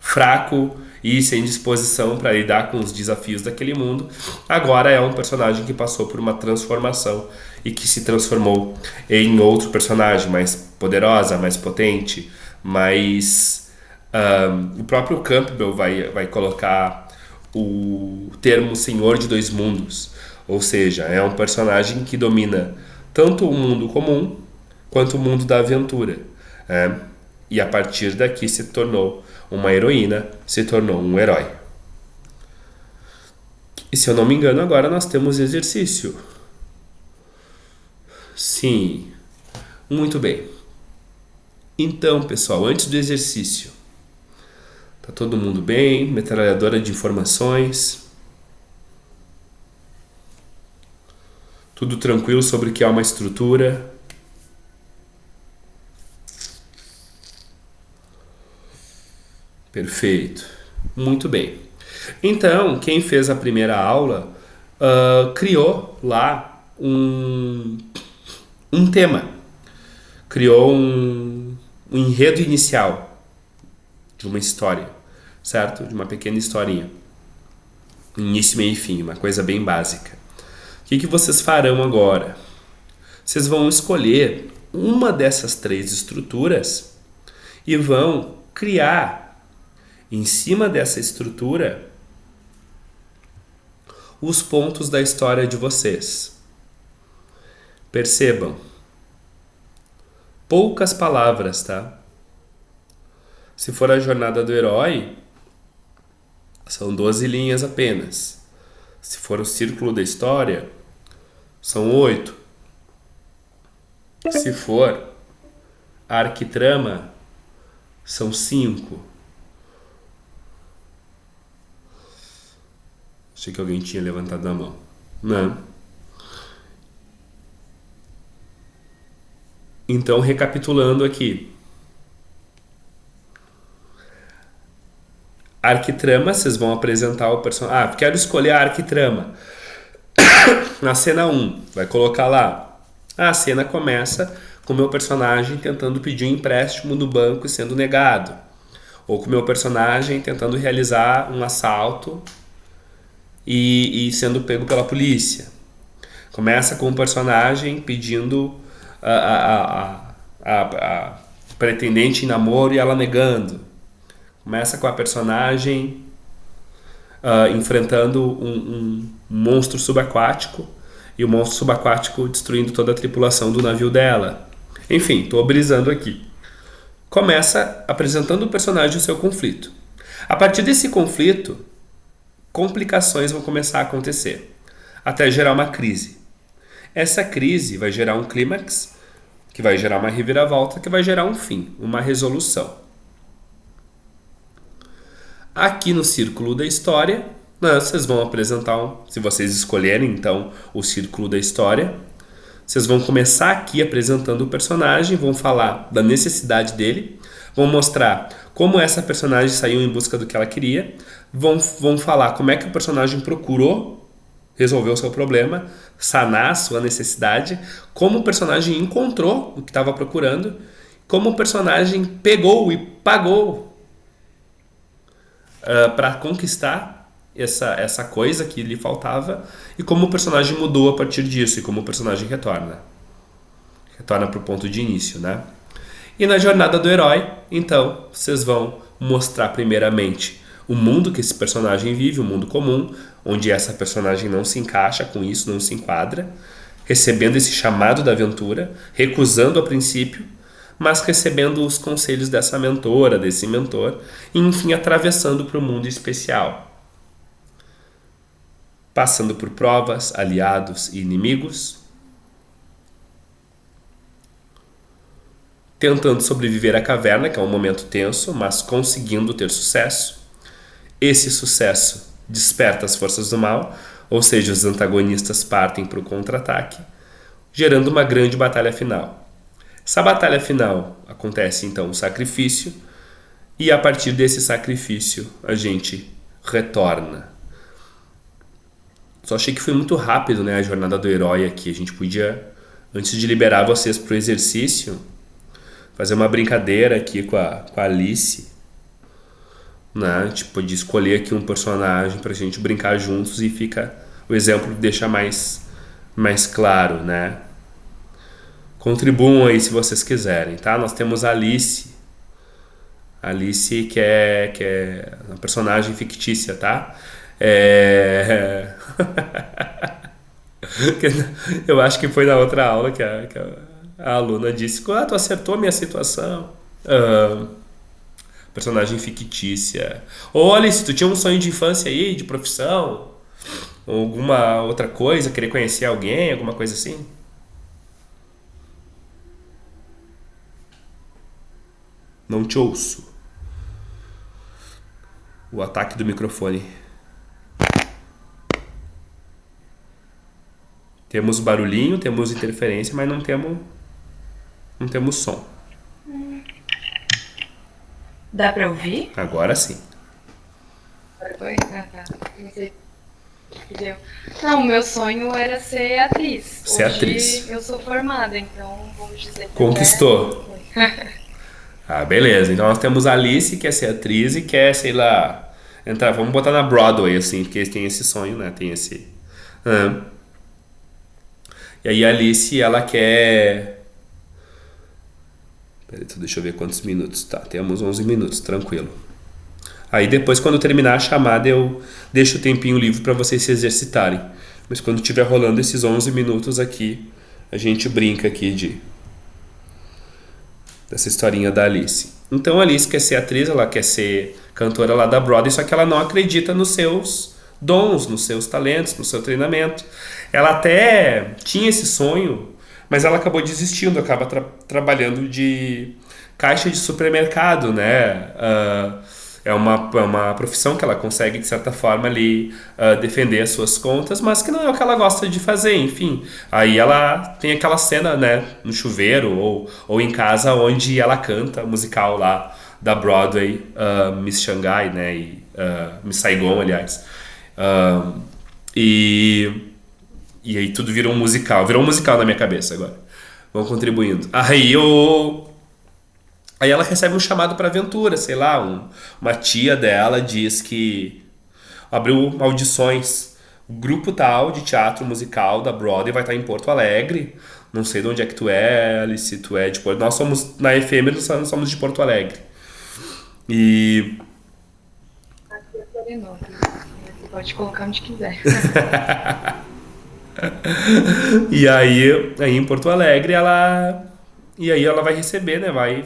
[SPEAKER 1] fraco e sem disposição para lidar com os desafios daquele mundo, agora é um personagem que passou por uma transformação e que se transformou em outro personagem mais poderosa, mais potente, mais... o próprio Campbell vai colocar o termo Senhor de Dois Mundos, ou seja, é um personagem que domina tanto o mundo comum quanto o mundo da aventura. E a partir daqui se tornou uma heroína, se tornou um herói. E se eu não me engano, agora nós temos exercício. Sim, muito bem. Então, pessoal, antes do exercício, tá todo mundo bem? Metralhadora de informações. Tudo tranquilo sobre o que é uma estrutura. Perfeito. Muito bem. Então, quem fez a primeira aula criou lá um tema. Criou um enredo inicial de uma história, certo? De uma pequena historinha. Início, meio e fim, uma coisa bem básica. O que vocês farão agora? Vocês vão escolher uma dessas 3 estruturas e vão criar em cima dessa estrutura os pontos da história de vocês. Percebam, poucas palavras, tá? Se for a jornada do herói, são 12 linhas apenas. Se for o círculo da história, são 8. Se for a arquitrama, são 5. Achei que alguém tinha levantado a mão. Não. Então, recapitulando aqui. Arquitrama, vocês vão apresentar o personagem. Quero escolher a arquitrama. Na cena 1, vai colocar lá. A cena começa com o meu personagem tentando pedir um empréstimo no banco e sendo negado. Ou com o meu personagem tentando realizar um assalto e sendo pego pela polícia. Começa com o personagem pedindo a pretendente em namoro e ela negando. Começa com a personagem enfrentando um monstro subaquático e o monstro subaquático destruindo toda a tripulação do navio dela. Enfim, estou brisando aqui. Começa apresentando o personagem e o seu conflito. A partir desse conflito, complicações vão começar a acontecer, até gerar uma crise. Essa crise vai gerar um clímax, que vai gerar uma reviravolta, que vai gerar um fim, uma resolução. Aqui no círculo da história, vocês vão apresentar, se vocês escolherem então o círculo da história, vocês vão começar aqui apresentando o personagem, vão falar da necessidade dele, vão mostrar como essa personagem saiu em busca do que ela queria, vão falar como é que o personagem procurou resolver o seu problema, sanar a sua necessidade, como o personagem encontrou o que estava procurando, como o personagem pegou e pagou para conquistar essa coisa que lhe faltava e como o personagem mudou a partir disso e como o personagem retorna para o ponto de início, né? E na jornada do herói, então, vocês vão mostrar primeiramente o mundo que esse personagem vive, o mundo comum, onde essa personagem não se encaixa com isso, não se enquadra, recebendo esse chamado da aventura, recusando a princípio, mas recebendo os conselhos dessa mentora, desse mentor, e enfim atravessando para o mundo especial. Passando por provas, aliados e inimigos, tentando sobreviver à caverna, que é um momento tenso, mas conseguindo ter sucesso. Esse sucesso desperta as forças do mal, ou seja, os antagonistas partem para o contra-ataque, gerando uma grande batalha final. Essa batalha final acontece então o sacrifício, e a partir desse sacrifício a gente retorna. Só achei que foi muito rápido, né, a jornada do herói aqui. A gente podia, antes de liberar vocês para o exercício, fazer uma brincadeira aqui com a Alice. né? Tipo, de escolher aqui um personagem pra gente brincar juntos e fica o exemplo deixa mais claro, né? Contribuam aí se vocês quiserem, tá? Nós temos a Alice. Alice que é uma personagem fictícia, tá? É... Eu acho que foi na outra aula que a aluna disse: ah, tu acertou a minha situação. Ah, personagem fictícia. Ou Alice, tu tinha um sonho de infância aí, de profissão? Ou alguma outra coisa, querer conhecer alguém, alguma coisa assim? Não te ouço. O ataque do microfone. Temos barulhinho, temos interferência, mas não temos som.
[SPEAKER 2] Dá pra ouvir?
[SPEAKER 1] Agora sim.
[SPEAKER 2] Oi? Ah, tá. Não sei o que deu. Não, o meu sonho era ser atriz.
[SPEAKER 1] Ser
[SPEAKER 2] Hoje
[SPEAKER 1] atriz.
[SPEAKER 2] eu sou formada, então vamos dizer que
[SPEAKER 1] Conquistou. Ah, beleza. Então nós temos a Alice, que quer ser atriz e quer, sei lá, entrar. Vamos botar na Broadway, assim, porque eles têm esse sonho, né? Tem esse. Ah. E aí a Alice, ela quer. Peraí, deixa eu ver quantos minutos. Tá, temos 11 minutos, tranquilo. Aí depois, quando terminar a chamada, eu deixo o tempinho livre para vocês se exercitarem. Mas quando estiver rolando esses 11 minutos aqui, a gente brinca aqui dessa historinha da Alice. Então a Alice quer ser atriz, ela quer ser cantora lá da Broadway, só que ela não acredita nos seus dons, nos seus talentos, no seu treinamento. Ela até tinha esse sonho, mas ela acabou desistindo, acaba trabalhando de caixa de supermercado, né? É uma profissão que ela consegue, de certa forma, ali defender as suas contas, mas que não é o que ela gosta de fazer, enfim. Aí ela tem aquela cena, né, no chuveiro ou em casa, onde ela canta musical lá da Broadway, Miss Shanghai, né, e Miss Saigon, aliás. Ah, e aí tudo virou um musical na minha cabeça agora. Vão contribuindo. Aí ela recebe um chamado para aventura, sei lá, uma tia dela diz que abriu audições. O grupo tal de teatro musical da Broadway vai estar em Porto Alegre. Não sei de onde é que tu é, Alice, tu é de Porto. Nós somos na FM, nós somos de Porto Alegre. E
[SPEAKER 2] aqui é Florianópolis. Você pode colocar onde quiser.
[SPEAKER 1] aí em Porto Alegre ela vai receber, né? Vai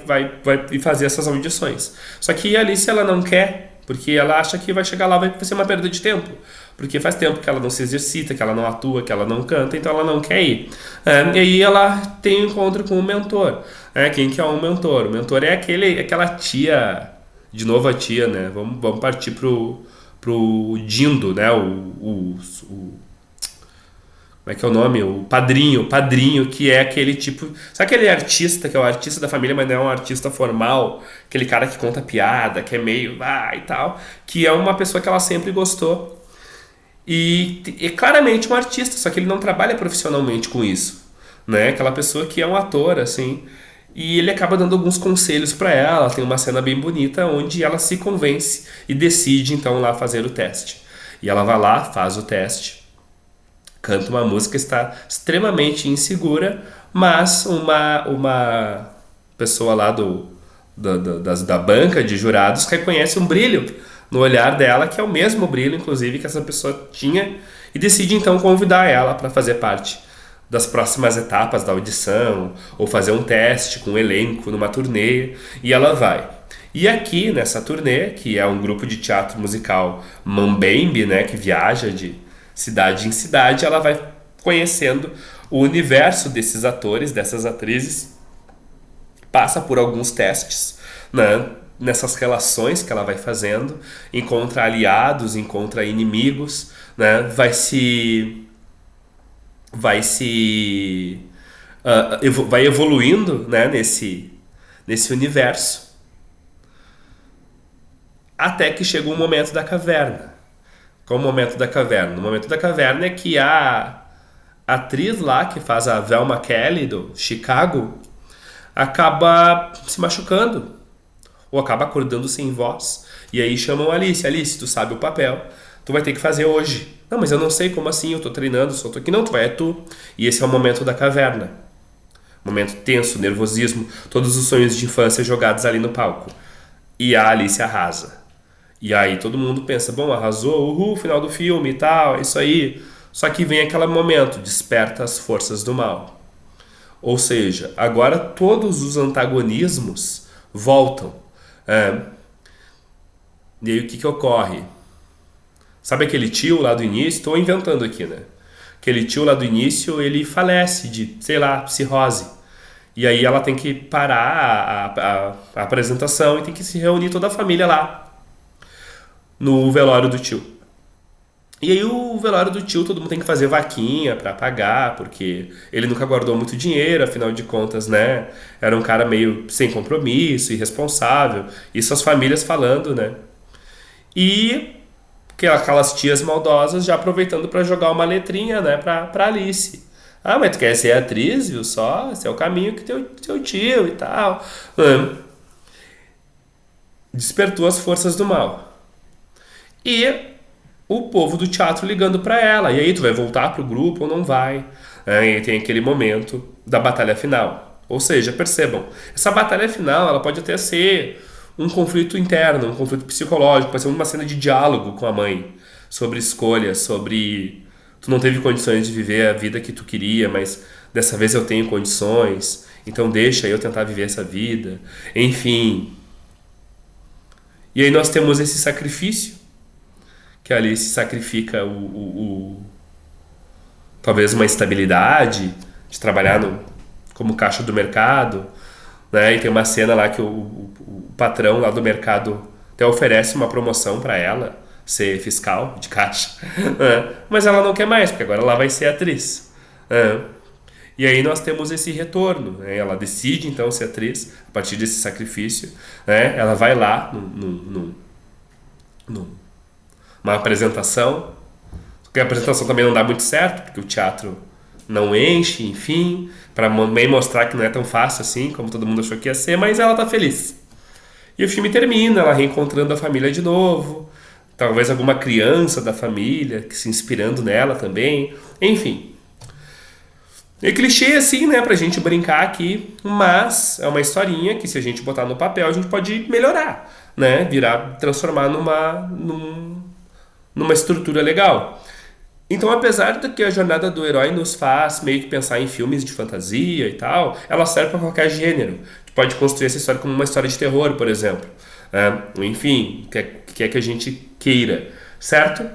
[SPEAKER 1] fazer essas audições. Só que a Alice ela não quer, porque ela acha que vai chegar lá vai ser uma perda de tempo. Porque faz tempo que ela não se exercita, que ela não atua, que ela não canta, então ela não quer ir. E aí ela tem um encontro com o mentor. Quem que é um mentor? O mentor é aquela tia, de novo a tia, né? Vamos partir pro Dindo, né? Como é que é o nome? O padrinho, que é aquele tipo. Sabe aquele artista que é o artista da família, mas não é um artista formal? Aquele cara que conta piada, que é meio. E tal. Que é uma pessoa que ela sempre gostou. E é claramente um artista, só que ele não trabalha profissionalmente com isso. Né? Aquela pessoa que é um ator, assim. E ele acaba dando alguns conselhos pra ela. Tem uma cena bem bonita onde ela se convence e decide então lá fazer o teste. E ela vai lá, faz o teste, canta uma música, está extremamente insegura, mas uma pessoa lá da banca de jurados reconhece um brilho no olhar dela, que é o mesmo brilho, inclusive, que essa pessoa tinha, e decide então convidar ela para fazer parte das próximas etapas da audição, ou fazer um teste com um elenco numa turnê, e ela vai. E aqui, nessa turnê, que é um grupo de teatro musical Mambembe, né, que viaja de cidade em cidade, ela vai conhecendo o universo desses atores, dessas atrizes, passa por alguns testes, né, nessas relações que ela vai fazendo, encontra aliados, encontra inimigos, né, vai evoluindo, né, nesse universo, até que chega o momento da caverna. Qual o momento da caverna? O momento da caverna é que a atriz lá, que faz a Velma Kelly do Chicago, acaba se machucando. ou acaba acordando sem voz. E aí chamam a Alice. Alice, tu sabe o papel, tu vai ter que fazer hoje. Não, mas eu não sei como assim, eu tô treinando, só tô aqui. Não, tu vai, é tu. E esse é o momento da caverna. Momento tenso, nervosismo, todos os sonhos de infância jogados ali no palco. E a Alice arrasa. E aí todo mundo pensa, bom, arrasou, uhul, final do filme e tal, é isso aí. Só que vem aquele momento, desperta as forças do mal. Ou seja, agora todos os antagonismos voltam. É. E aí o que ocorre? Sabe aquele tio lá do início? Estou inventando aqui, né? Aquele tio lá do início, ele falece de, sei lá, cirrose. E aí ela tem que parar a apresentação e tem que se reunir toda a família lá no velório do tio. E aí o velório do tio, todo mundo tem que fazer vaquinha pra pagar, porque ele nunca guardou muito dinheiro, afinal de contas, né? Era um cara meio sem compromisso, irresponsável. Isso as famílias falando, né? E aquelas tias maldosas já aproveitando pra jogar uma letrinha, né, pra Alice. Ah, mas tu quer ser atriz, viu só? Esse é o caminho que teu tio e tal. Despertou as forças do mal. E o povo do teatro ligando pra ela. E aí, tu vai voltar pro grupo ou não vai? E tem aquele momento da batalha final. Ou seja, percebam, essa batalha final, ela pode até ser um conflito interno, um conflito psicológico, pode ser uma cena de diálogo com a mãe, sobre escolhas, sobre tu não teve condições de viver a vida que tu queria, mas dessa vez eu tenho condições, então deixa eu tentar viver essa vida. Enfim. E aí nós temos esse sacrifício, que ali se sacrifica talvez uma estabilidade de trabalhar como caixa do mercado, né? E tem uma cena lá que o patrão lá do mercado até oferece uma promoção para ela ser fiscal de caixa, né? Mas ela não quer mais, porque agora ela vai ser atriz, né? E aí nós temos esse retorno, né? Ela decide então ser atriz a partir desse sacrifício, né? Ela vai lá numa apresentação, porque a apresentação também não dá muito certo, porque o teatro não enche, enfim, para também mostrar que não é tão fácil assim como todo mundo achou que ia ser, mas ela tá feliz. E o filme termina, ela reencontrando a família de novo, talvez alguma criança da família que se inspirando nela também, enfim. É clichê assim, né, pra gente brincar aqui, mas é uma historinha que se a gente botar no papel a gente pode melhorar, né, transformar numa estrutura legal. Então, apesar de que a jornada do herói nos faz meio que pensar em filmes de fantasia e tal, ela serve para qualquer gênero. Tu pode construir essa história como uma história de terror, por exemplo. Enfim, quer que a gente queira, certo?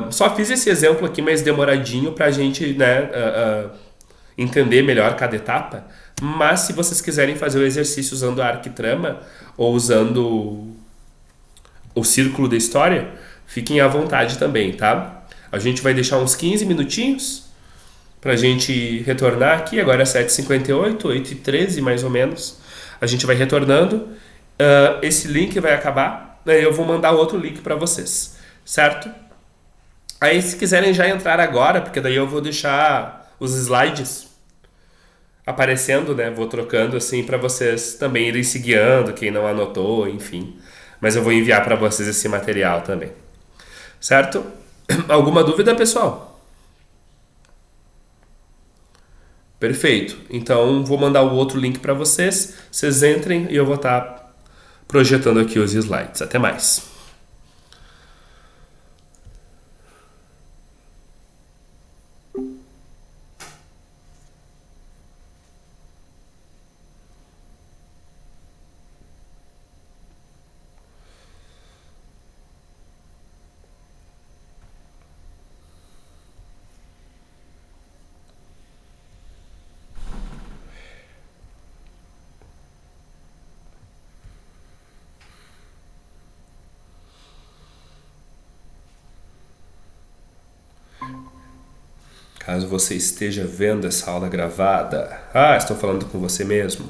[SPEAKER 1] Só fiz esse exemplo aqui mais demoradinho pra gente, né, entender melhor cada etapa. Mas se vocês quiserem fazer o exercício usando a arquitrama ou usando o círculo da história, fiquem à vontade também, tá? A gente vai deixar uns 15 minutinhos pra gente retornar aqui. Agora é 7h58, 8h13 mais ou menos. A gente vai retornando. Esse link vai acabar. Eu vou mandar outro link pra vocês, certo? Aí se quiserem já entrar agora, porque daí eu vou deixar os slides aparecendo, né? Vou trocando assim pra vocês também irem se guiando, quem não anotou, enfim. Mas eu vou enviar pra vocês esse material também. Certo? Alguma dúvida, pessoal? Perfeito. Então vou mandar o outro link para vocês. Vocês entrem e eu vou estar projetando aqui os slides. Até mais. Caso você esteja vendo essa aula gravada, estou falando com você mesmo.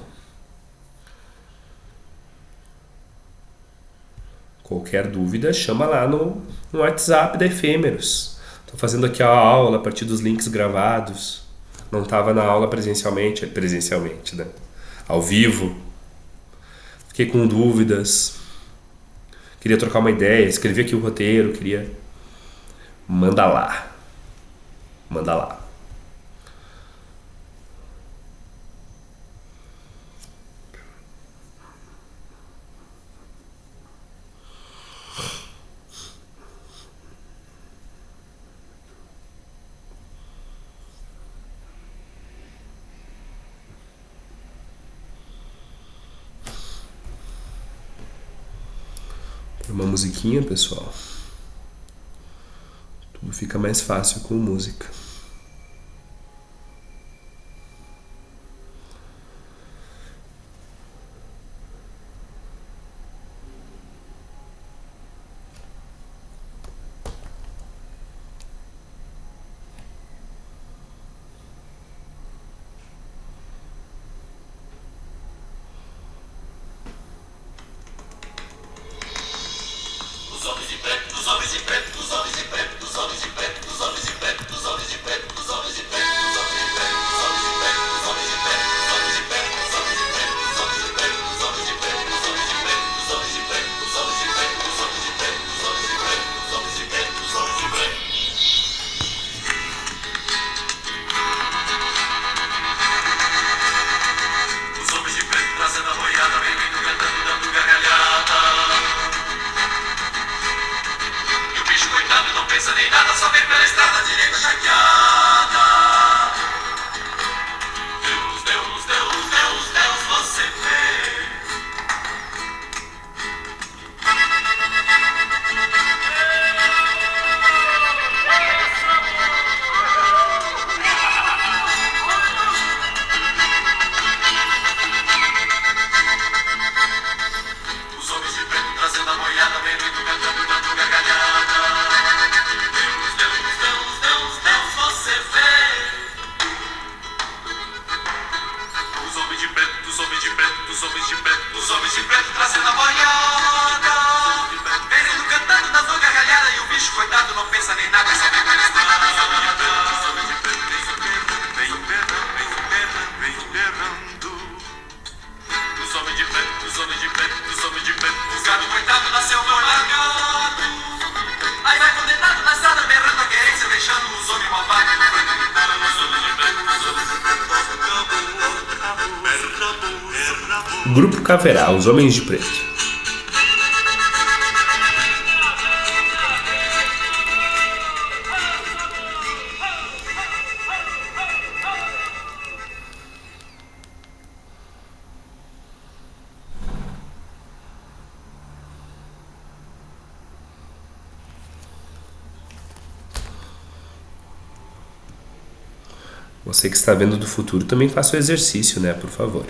[SPEAKER 1] Qualquer dúvida, chama lá no WhatsApp da Efêmeros. Estou fazendo aqui a aula a partir dos links gravados. Não estava na aula presencialmente, né? Ao vivo. fiquei com dúvidas, queria trocar uma ideia, escrevi aqui o roteiro, queria... Manda lá. Manda lá. Uma musiquinha, pessoal. Tudo fica mais fácil com música. Grupo Caverá, Os Homens de Preto. Você que está vendo do futuro também faça o exercício, né? Por favor.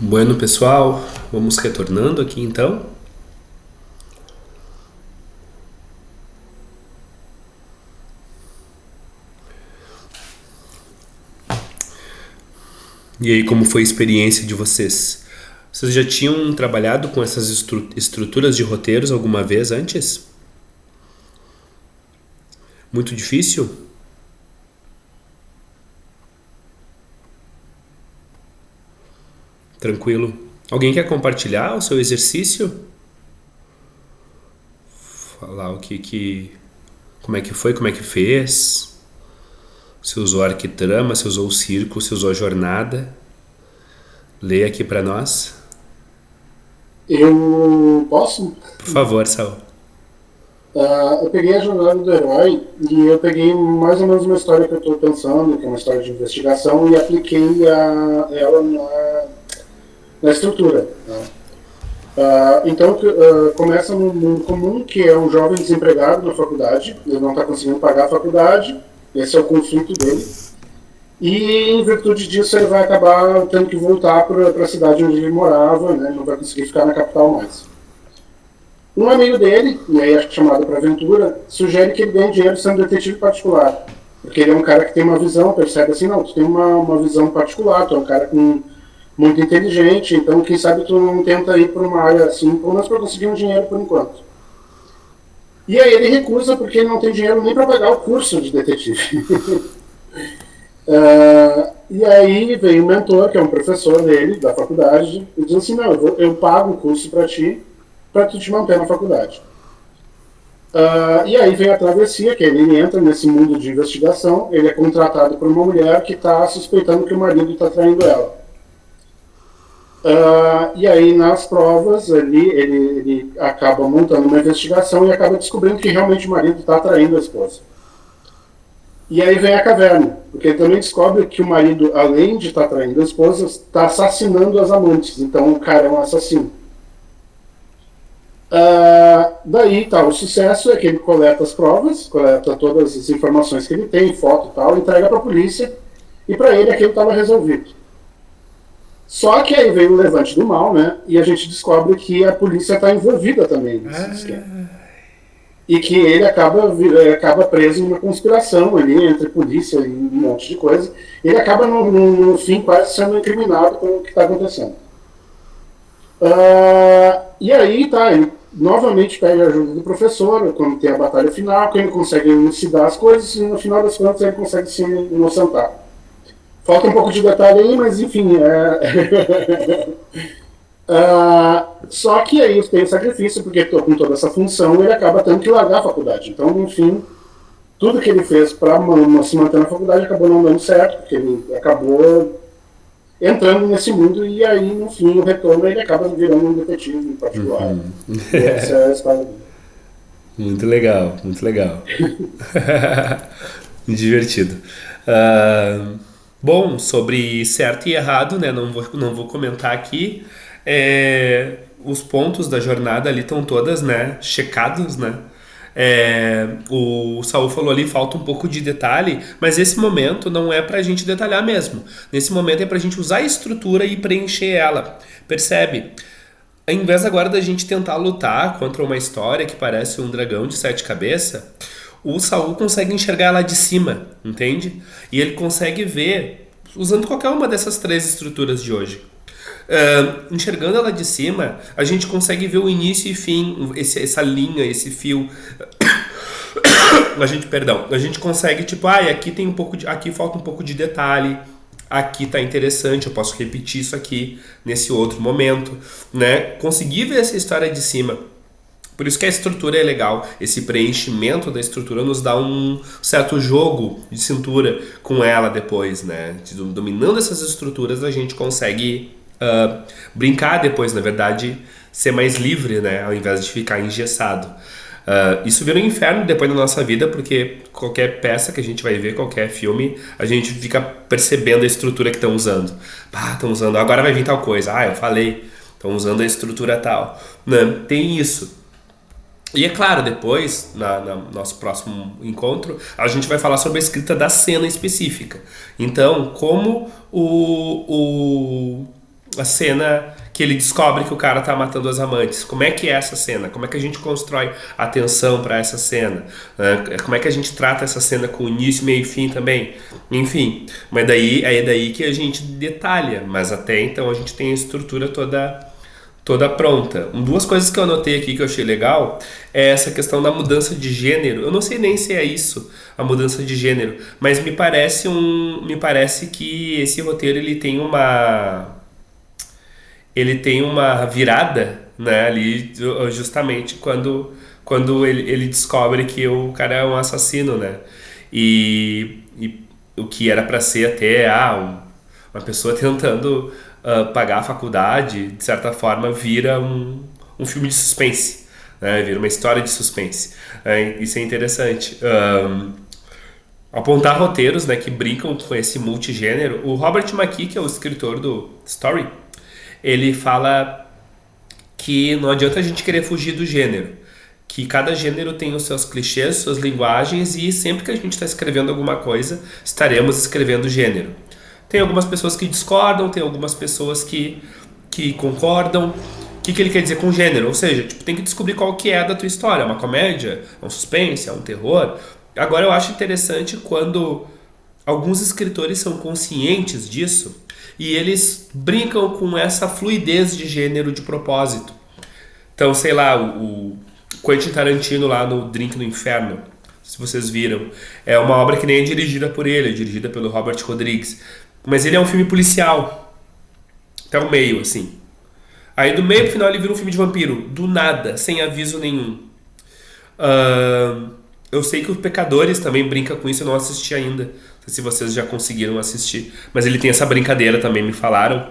[SPEAKER 1] Bueno, pessoal, vamos retornando aqui então. E aí, como foi a experiência de vocês? Vocês já tinham trabalhado com essas estruturas de roteiros alguma vez antes? Muito difícil? Tranquilo. Alguém quer compartilhar o seu exercício? Falar como é que foi, como é que fez? Se usou arquitrama, se usou o círculo, se usou a jornada? Leia aqui pra nós.
[SPEAKER 3] Eu posso?
[SPEAKER 1] Por favor, Saul.
[SPEAKER 3] Eu peguei a jornada do herói e eu peguei mais ou menos uma história que eu estou pensando, que é uma história de investigação, e apliquei ela na estrutura. Né? Então, começa num mundo comum, que é um jovem desempregado na faculdade, ele não está conseguindo pagar a faculdade, esse é o conflito dele, e em virtude disso ele vai acabar tendo que voltar para a cidade onde ele morava, né? Não vai conseguir ficar na capital mais. Um amigo dele, e aí acho que chamado para aventura, sugere que ele ganhe dinheiro sendo detetive particular, porque ele é um cara que tem uma visão, percebe assim, não, tu tem uma visão particular, tu é um cara muito inteligente, então quem sabe tu não tenta ir para uma área assim, pelo menos para conseguir um dinheiro por enquanto. E aí ele recusa porque ele não tem dinheiro nem para pagar o curso de detetive. E aí vem o mentor, que é um professor dele, da faculdade, e diz assim, não, eu pago o curso para tu te manter na faculdade. E aí vem a travessia, que ele entra nesse mundo de investigação, ele é contratado por uma mulher que está suspeitando que o marido está traindo ela. E aí nas provas ele acaba montando uma investigação e acaba descobrindo que realmente o marido está traindo a esposa. E aí vem a caverna, porque ele também descobre que o marido, além de estar traindo a esposa, está assassinando as amantes, então o cara é um assassino. Daí tá, o sucesso é que ele coleta as provas, coleta todas as informações que ele tem, foto e tal, entrega para a polícia, e para ele aquilo estava resolvido. Só que aí veio o levante do mal, né? E a gente descobre que a polícia está envolvida também nesse esquema. E que ele acaba preso numa conspiração ali entre polícia e um monte de coisa. Ele acaba no fim quase sendo incriminado com o que está acontecendo. E aí tá, ele novamente pede a ajuda do professor quando tem a batalha final, que ele consegue elucidar as coisas e no final das contas ele consegue se inocentar. Falta um pouco de detalhe aí, mas enfim. Só que aí tem o sacrifício, porque com toda essa função ele acaba tendo que largar a faculdade. Então, enfim, tudo que ele fez para se manter na faculdade acabou não dando certo, porque ele acabou entrando nesse mundo e aí, no fim, o retorno ele acaba virando um detetive em particular. Essa é a história dele.
[SPEAKER 1] Muito legal, muito legal. Divertido. Bom, sobre certo e errado, né? Não vou comentar aqui. Os pontos da jornada ali estão todas, né, checados, né? O Saul falou ali, falta um pouco de detalhe, mas esse momento não é pra gente detalhar mesmo. Nesse momento é pra gente usar a estrutura e preencher ela. Percebe? Ao invés agora da gente tentar lutar contra uma história que parece um dragão de 7 cabeças, o Saul consegue enxergar ela de cima, entende? E ele consegue ver, usando qualquer uma dessas 3 estruturas de hoje. Enxergando ela de cima, a gente consegue ver o início e fim, essa linha, esse fio. A gente consegue, tipo, aqui falta um pouco de detalhe, aqui tá interessante, eu posso repetir isso aqui nesse outro momento, né? Conseguir ver essa história de cima. Por isso que a estrutura é legal, esse preenchimento da estrutura nos dá um certo jogo de cintura com ela depois, né? Dominando essas estruturas a gente consegue brincar depois, na verdade, ser mais livre, né? Ao invés de ficar engessado. Isso vira um inferno depois da nossa vida, porque qualquer peça que a gente vai ver, qualquer filme, a gente fica percebendo a estrutura que estão usando. Estão usando, agora vai vir tal coisa. Eu falei, estão usando a estrutura tal. Né? Tem isso. E é claro, depois, no nosso próximo encontro, a gente vai falar sobre a escrita da cena específica. Então, como a cena que ele descobre que o cara tá matando as amantes. Como é que é essa cena? Como é que a gente constrói a tensão para essa cena? Como é que a gente trata essa cena com início, meio e fim também? Enfim, mas daí é daí que a gente detalha, mas até então a gente tem a estrutura toda pronta. Duas coisas que eu anotei aqui que eu achei legal é essa questão da mudança de gênero. Eu não sei nem se é isso, a mudança de gênero, mas me parece que esse roteiro ele tem uma virada, né, ali justamente quando ele descobre que o cara é um assassino, né? E o que era para ser até uma pessoa tentando pagar a faculdade, de certa forma, vira um filme de suspense, né? Vira uma história de suspense. Isso é interessante. Apontar roteiros, né, que brincam com esse multigênero. O Robert McKee, que é o escritor do Story, ele fala que não adianta a gente querer fugir do gênero, que cada gênero tem os seus clichês, suas linguagens, e sempre que a gente está escrevendo alguma coisa, estaremos escrevendo gênero. Tem algumas pessoas que discordam, tem algumas pessoas que concordam. O que ele quer dizer com gênero? Ou seja, tipo, tem que descobrir qual que é da tua história. É uma comédia? É um suspense? É um terror? Agora eu acho interessante quando alguns escritores são conscientes disso e eles brincam com essa fluidez de gênero de propósito. Então, sei lá, o Quentin Tarantino lá no Drink no Inferno, se vocês viram, é uma obra que nem é dirigida por ele, é dirigida pelo Robert Rodrigues, mas ele é um filme policial até o meio, assim. Aí do meio pro final ele vira um filme de vampiro, do nada, sem aviso nenhum. Eu sei que o Pecadores também brinca com isso, eu não assisti ainda. Não sei se vocês já conseguiram assistir, mas ele tem essa brincadeira também, me falaram.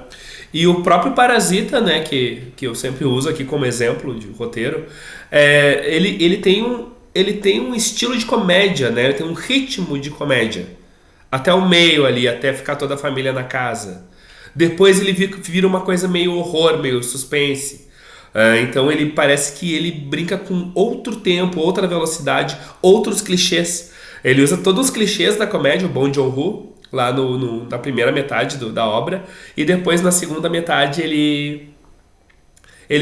[SPEAKER 1] E o próprio Parasita, né, que eu sempre uso aqui como exemplo de roteiro, ele tem um estilo de comédia, né? Ele tem um ritmo de comédia. Até o meio ali, até ficar toda a família na casa. Depois ele vira uma coisa meio horror, meio suspense. Então ele parece que ele brinca com outro tempo, outra velocidade, outros clichês. Ele usa todos os clichês da comédia, o Bong Joon-ho, lá na primeira metade da obra, e depois na segunda metade ele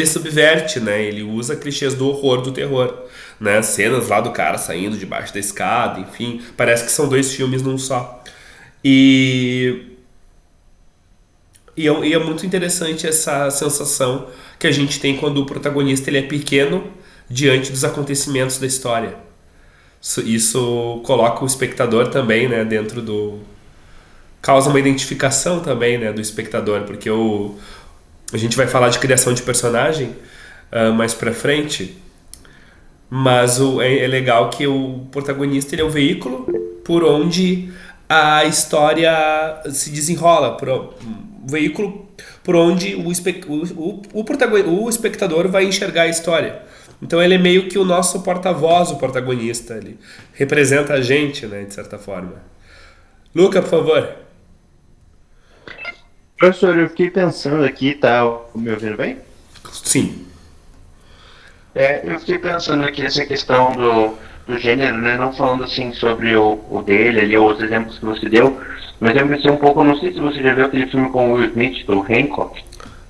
[SPEAKER 1] subverte, né? Ele usa clichês do horror, do terror, né? Cenas lá do cara saindo debaixo da escada, enfim, parece que são dois filmes num só. E é muito interessante essa sensação que a gente tem quando o protagonista ele é pequeno diante dos acontecimentos da história. Isso coloca o espectador também, né, dentro do... Causa uma identificação também, né, do espectador, porque a gente vai falar de criação de personagem mais pra frente, mas é legal que o protagonista ele é o veículo por onde a história se desenrola, o veículo por onde o espectador vai enxergar a história. Então ele é meio que o nosso porta-voz, o protagonista. Ele representa a gente, né, de certa forma. Luca, por favor.
[SPEAKER 4] Professor, eu fiquei pensando aqui, tá me ouvindo bem?
[SPEAKER 1] Sim.
[SPEAKER 4] Eu fiquei pensando aqui nessa questão do gênero, né? Não falando assim sobre o dele, ali, os exemplos que você deu, mas eu pensei um pouco, não sei se você já viu aquele filme com o Will Smith, do Hancock.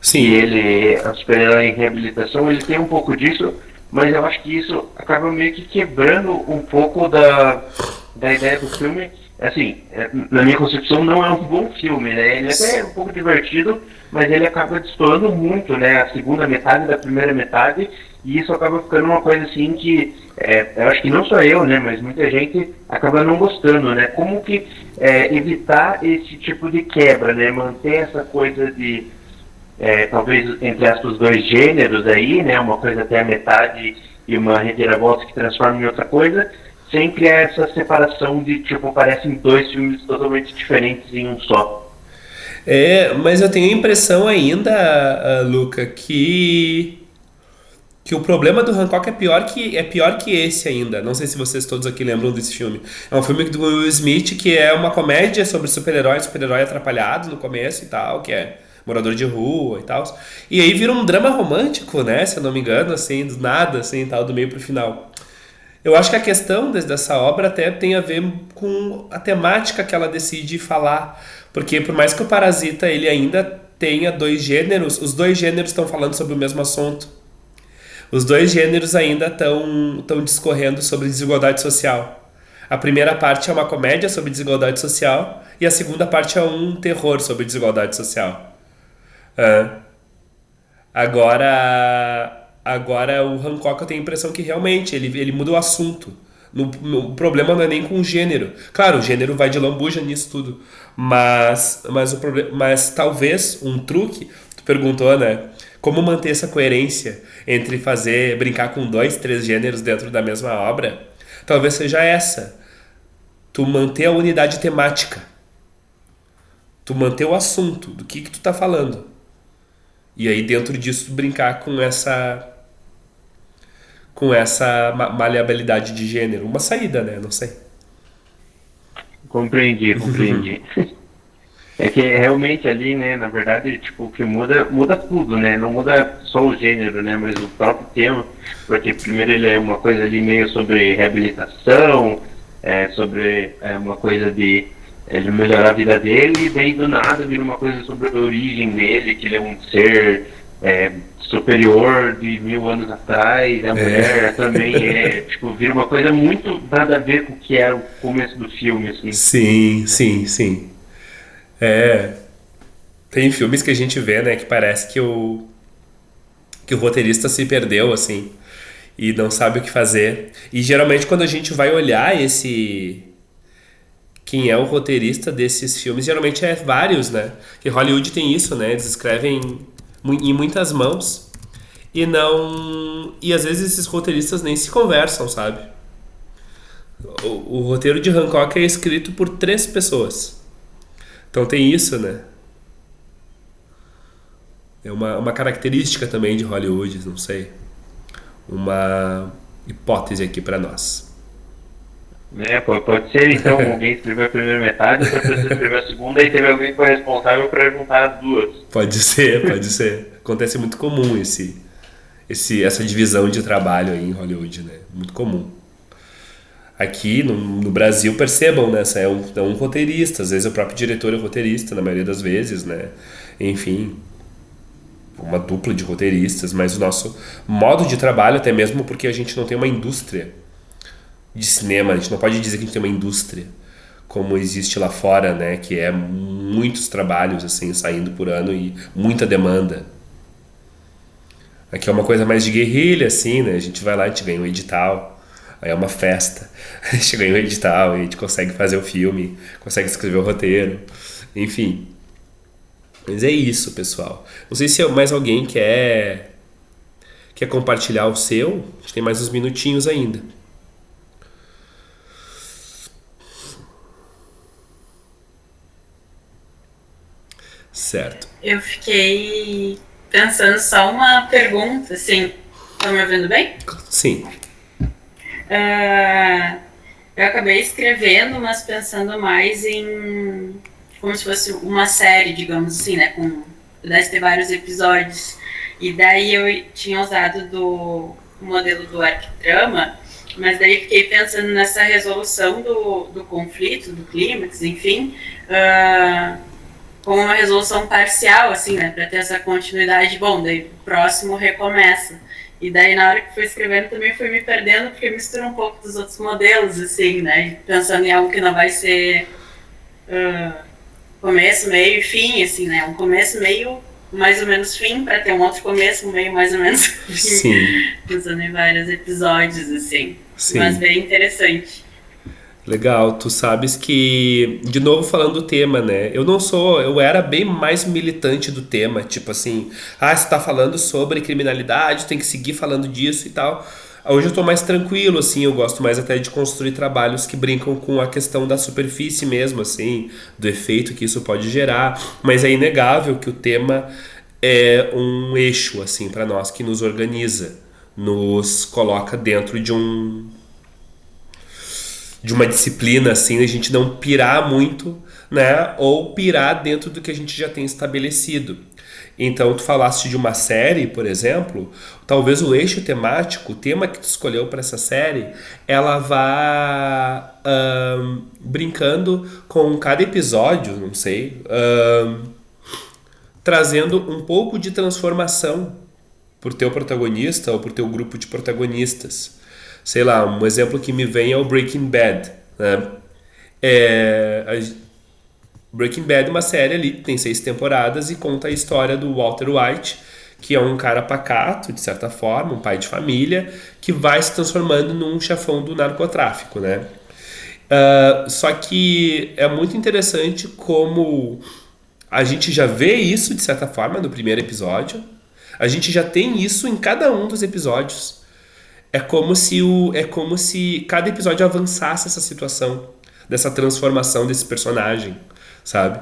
[SPEAKER 1] Sim.
[SPEAKER 4] E ele, a super-herói em reabilitação, ele tem um pouco disso, mas eu acho que isso acaba meio que quebrando um pouco da ideia do filme. Assim, na minha concepção não é um bom filme, né? Ele até é um pouco divertido, mas ele acaba destoando muito, né? A segunda metade da primeira metade, e isso acaba ficando uma coisa assim que, eu acho que não só eu, né? Mas muita gente acaba não gostando, né? Como que evitar esse tipo de quebra, né? Manter essa coisa de, talvez, entre aspas, dois gêneros aí, né? Uma coisa até a metade e uma reviravolta que transforma em outra coisa, sem criar essa separação de, tipo, parecem dois filmes totalmente diferentes em um só.
[SPEAKER 1] Mas eu tenho a impressão ainda, Luca, que o problema do Hancock é pior que esse ainda. Não sei se vocês todos aqui lembram desse filme. É um filme do Will Smith que é uma comédia sobre super-herói atrapalhado no começo e tal, que é morador de rua e tal. E aí vira um drama romântico, né, se eu não me engano, assim, do nada, assim, tal, do meio pro final. Eu acho que a questão dessa obra até tem a ver com a temática que ela decide falar, porque por mais que o Parasita ele ainda tenha dois gêneros, os dois gêneros estão falando sobre o mesmo assunto. Os dois gêneros ainda estão discorrendo sobre desigualdade social. A primeira parte é uma comédia sobre desigualdade social e a segunda parte é um terror sobre desigualdade social. Agora o Hancock, eu tenho a impressão que realmente ele muda o assunto. O problema não é nem com o gênero. Claro, o gênero vai de lambuja nisso tudo. Mas talvez um truque, tu perguntou, né? Como manter essa coerência entre brincar com 2, 3 gêneros dentro da mesma obra? Talvez seja essa. Tu manter a unidade temática. Tu manter o assunto, do que tu tá falando. E aí dentro disso tu brincar com essa maleabilidade de gênero. Uma saída, né? Não sei.
[SPEAKER 4] Compreendi. É que realmente ali, né, na verdade, tipo, o que muda tudo, né? Não muda só o gênero, né? Mas o próprio tema, porque primeiro ele é uma coisa ali meio sobre reabilitação, sobre uma coisa de ele melhorar a vida dele, e daí do nada vira uma coisa sobre a origem dele, que ele é um ser superior de 1000 anos atrás, a mulher também tipo, vira uma coisa muito nada a ver com o que era o começo do filme, assim.
[SPEAKER 1] Sim. Tem filmes que a gente vê, né, que parece que o roteirista se perdeu, assim, e não sabe o que fazer. E geralmente quando a gente vai olhar quem é o roteirista desses filmes, geralmente é vários, né? Que Hollywood tem isso, né? Eles escrevem em muitas mãos e às vezes esses roteiristas nem se conversam, sabe? O roteiro de Hancock é escrito por 3 pessoas. Então tem isso, né? É uma característica também de Hollywood, não sei. Uma hipótese aqui pra nós.
[SPEAKER 4] Pode ser, então, alguém escreveu a primeira metade, outra pessoa escreveu a segunda e teve alguém que foi responsável para juntar as duas.
[SPEAKER 1] Pode ser. Acontece muito comum essa divisão de trabalho aí em Hollywood, né? Muito comum. Aqui no Brasil, percebam, né? É um roteirista, às vezes o próprio diretor é roteirista, na maioria das vezes, né? Enfim, uma dupla de roteiristas, mas o nosso modo de trabalho, até mesmo porque a gente não tem uma indústria de cinema, a gente não pode dizer que a gente tem uma indústria como existe lá fora, né? Que é muitos trabalhos, assim, saindo por ano e muita demanda. Aqui é uma coisa mais de guerrilha, assim, né? A gente vai lá, a gente ganha um edital, aí é uma festa, a gente ganha um edital e a gente consegue fazer o filme, consegue escrever o roteiro, enfim. Mas é isso, pessoal. Não sei se mais alguém quer compartilhar o seu. A gente tem mais uns minutinhos ainda. Certo.
[SPEAKER 2] Eu fiquei pensando só uma pergunta, assim. Estão me ouvindo bem?
[SPEAKER 1] Sim.
[SPEAKER 2] Eu acabei escrevendo, mas pensando mais em como se fosse uma série, digamos assim, né? Pudesse ter vários episódios. E daí eu tinha usado o modelo do arquitrama, mas daí fiquei pensando nessa resolução do conflito, do clímax, enfim, como uma resolução parcial, assim, né? Para ter essa continuidade. Bom, daí o próximo recomeça. E daí na hora que fui escrevendo também fui me perdendo, porque mistura um pouco dos outros modelos, assim, né? Pensando em algo que não vai ser começo, meio e fim, assim, né? Um começo, meio, mais ou menos fim, para ter um outro começo, meio, mais ou menos fim.
[SPEAKER 1] Sim.
[SPEAKER 2] Pensando em vários episódios, assim.
[SPEAKER 1] Sim.
[SPEAKER 2] Mas bem interessante.
[SPEAKER 1] Legal, tu sabes que, de novo falando do tema, né? Eu era bem mais militante do tema, tipo assim, você tá falando sobre criminalidade, tem que seguir falando disso e tal. Hoje eu tô mais tranquilo, assim, eu gosto mais até de construir trabalhos que brincam com a questão da superfície mesmo, assim, do efeito que isso pode gerar, mas é inegável que o tema é um eixo, assim, para nós, que nos organiza, nos coloca dentro de uma disciplina, assim, a gente não pirar muito, né, ou pirar dentro do que a gente já tem estabelecido. Então, tu falaste de uma série, por exemplo, talvez o eixo temático, o tema que tu escolheu para essa série, ela vá brincando com cada episódio, não sei, trazendo um pouco de transformação por teu protagonista ou por teu grupo de protagonistas. Sei lá, um exemplo que me vem é o Breaking Bad, né? Breaking Bad é uma série ali, tem 6 temporadas e conta a história do Walter White, que é um cara pacato, de certa forma, um pai de família, que vai se transformando num chefão do narcotráfico, né? Só que é muito interessante como a gente já vê isso, de certa forma, no primeiro episódio. A gente já tem isso em cada um dos episódios. É como se cada episódio avançasse essa situação, dessa transformação desse personagem, sabe?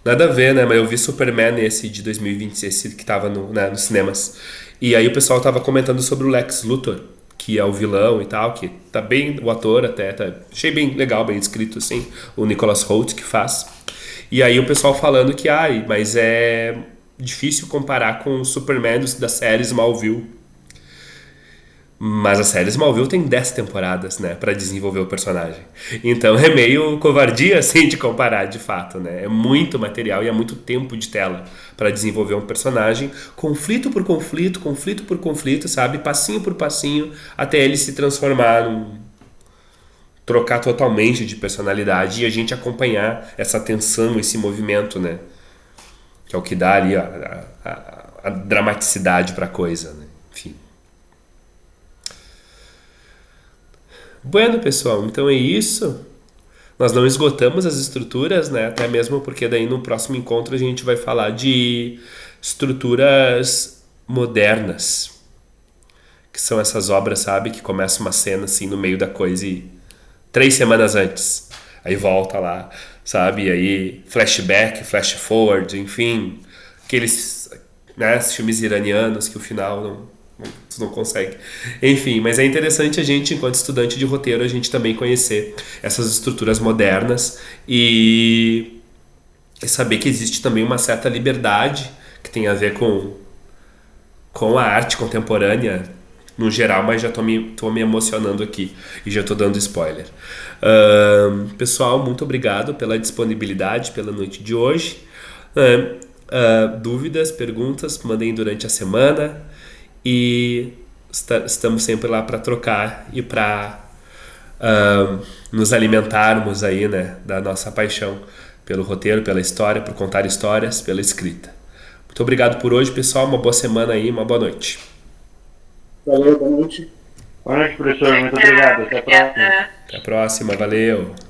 [SPEAKER 1] Nada a ver, né? Mas eu vi Superman esse de 2020, esse que tava nos cinemas. E aí o pessoal tava comentando sobre o Lex Luthor, que é o vilão e tal, que tá bem, o ator até, achei bem legal, bem escrito assim, o Nicholas Hoult que faz. E aí o pessoal falando que, mas é difícil comparar com o Superman da série Smallville. Mas a série Smallville tem 10 temporadas, né, pra desenvolver o personagem. Então é meio covardia, assim, de comparar, de fato, né. É muito material e é muito tempo de tela pra desenvolver um personagem, conflito por conflito, sabe, passinho por passinho, até ele se transformar trocar totalmente de personalidade e a gente acompanhar essa tensão, esse movimento, né, que é o que dá ali a dramaticidade pra coisa, né, enfim. Bueno, pessoal, então é isso. Nós não esgotamos as estruturas, né? Até mesmo porque daí no próximo encontro a gente vai falar de estruturas modernas, que são essas obras, sabe? Que começa uma cena assim no meio da coisa e 3 semanas antes, aí volta lá, sabe? E aí flashback, flash forward, enfim, aqueles, né, filmes iranianos que o final tu não consegue. Enfim, mas é interessante a gente, enquanto estudante de roteiro, a gente também conhecer essas estruturas modernas e saber que existe também uma certa liberdade que tem a ver com a arte contemporânea no geral, mas já tô me emocionando aqui e já tô dando spoiler. Pessoal, muito obrigado pela disponibilidade, pela noite de hoje. Dúvidas, perguntas, mandem durante a semana. E estamos sempre lá para trocar e para nos alimentarmos aí, né, da nossa paixão pelo roteiro, pela história, por contar histórias, pela escrita. Muito obrigado por hoje, pessoal. Uma boa semana aí, uma boa noite.
[SPEAKER 3] Valeu, boa noite.
[SPEAKER 4] Boa noite, professor. Muito obrigado. Até a próxima.
[SPEAKER 1] Até a próxima. Valeu.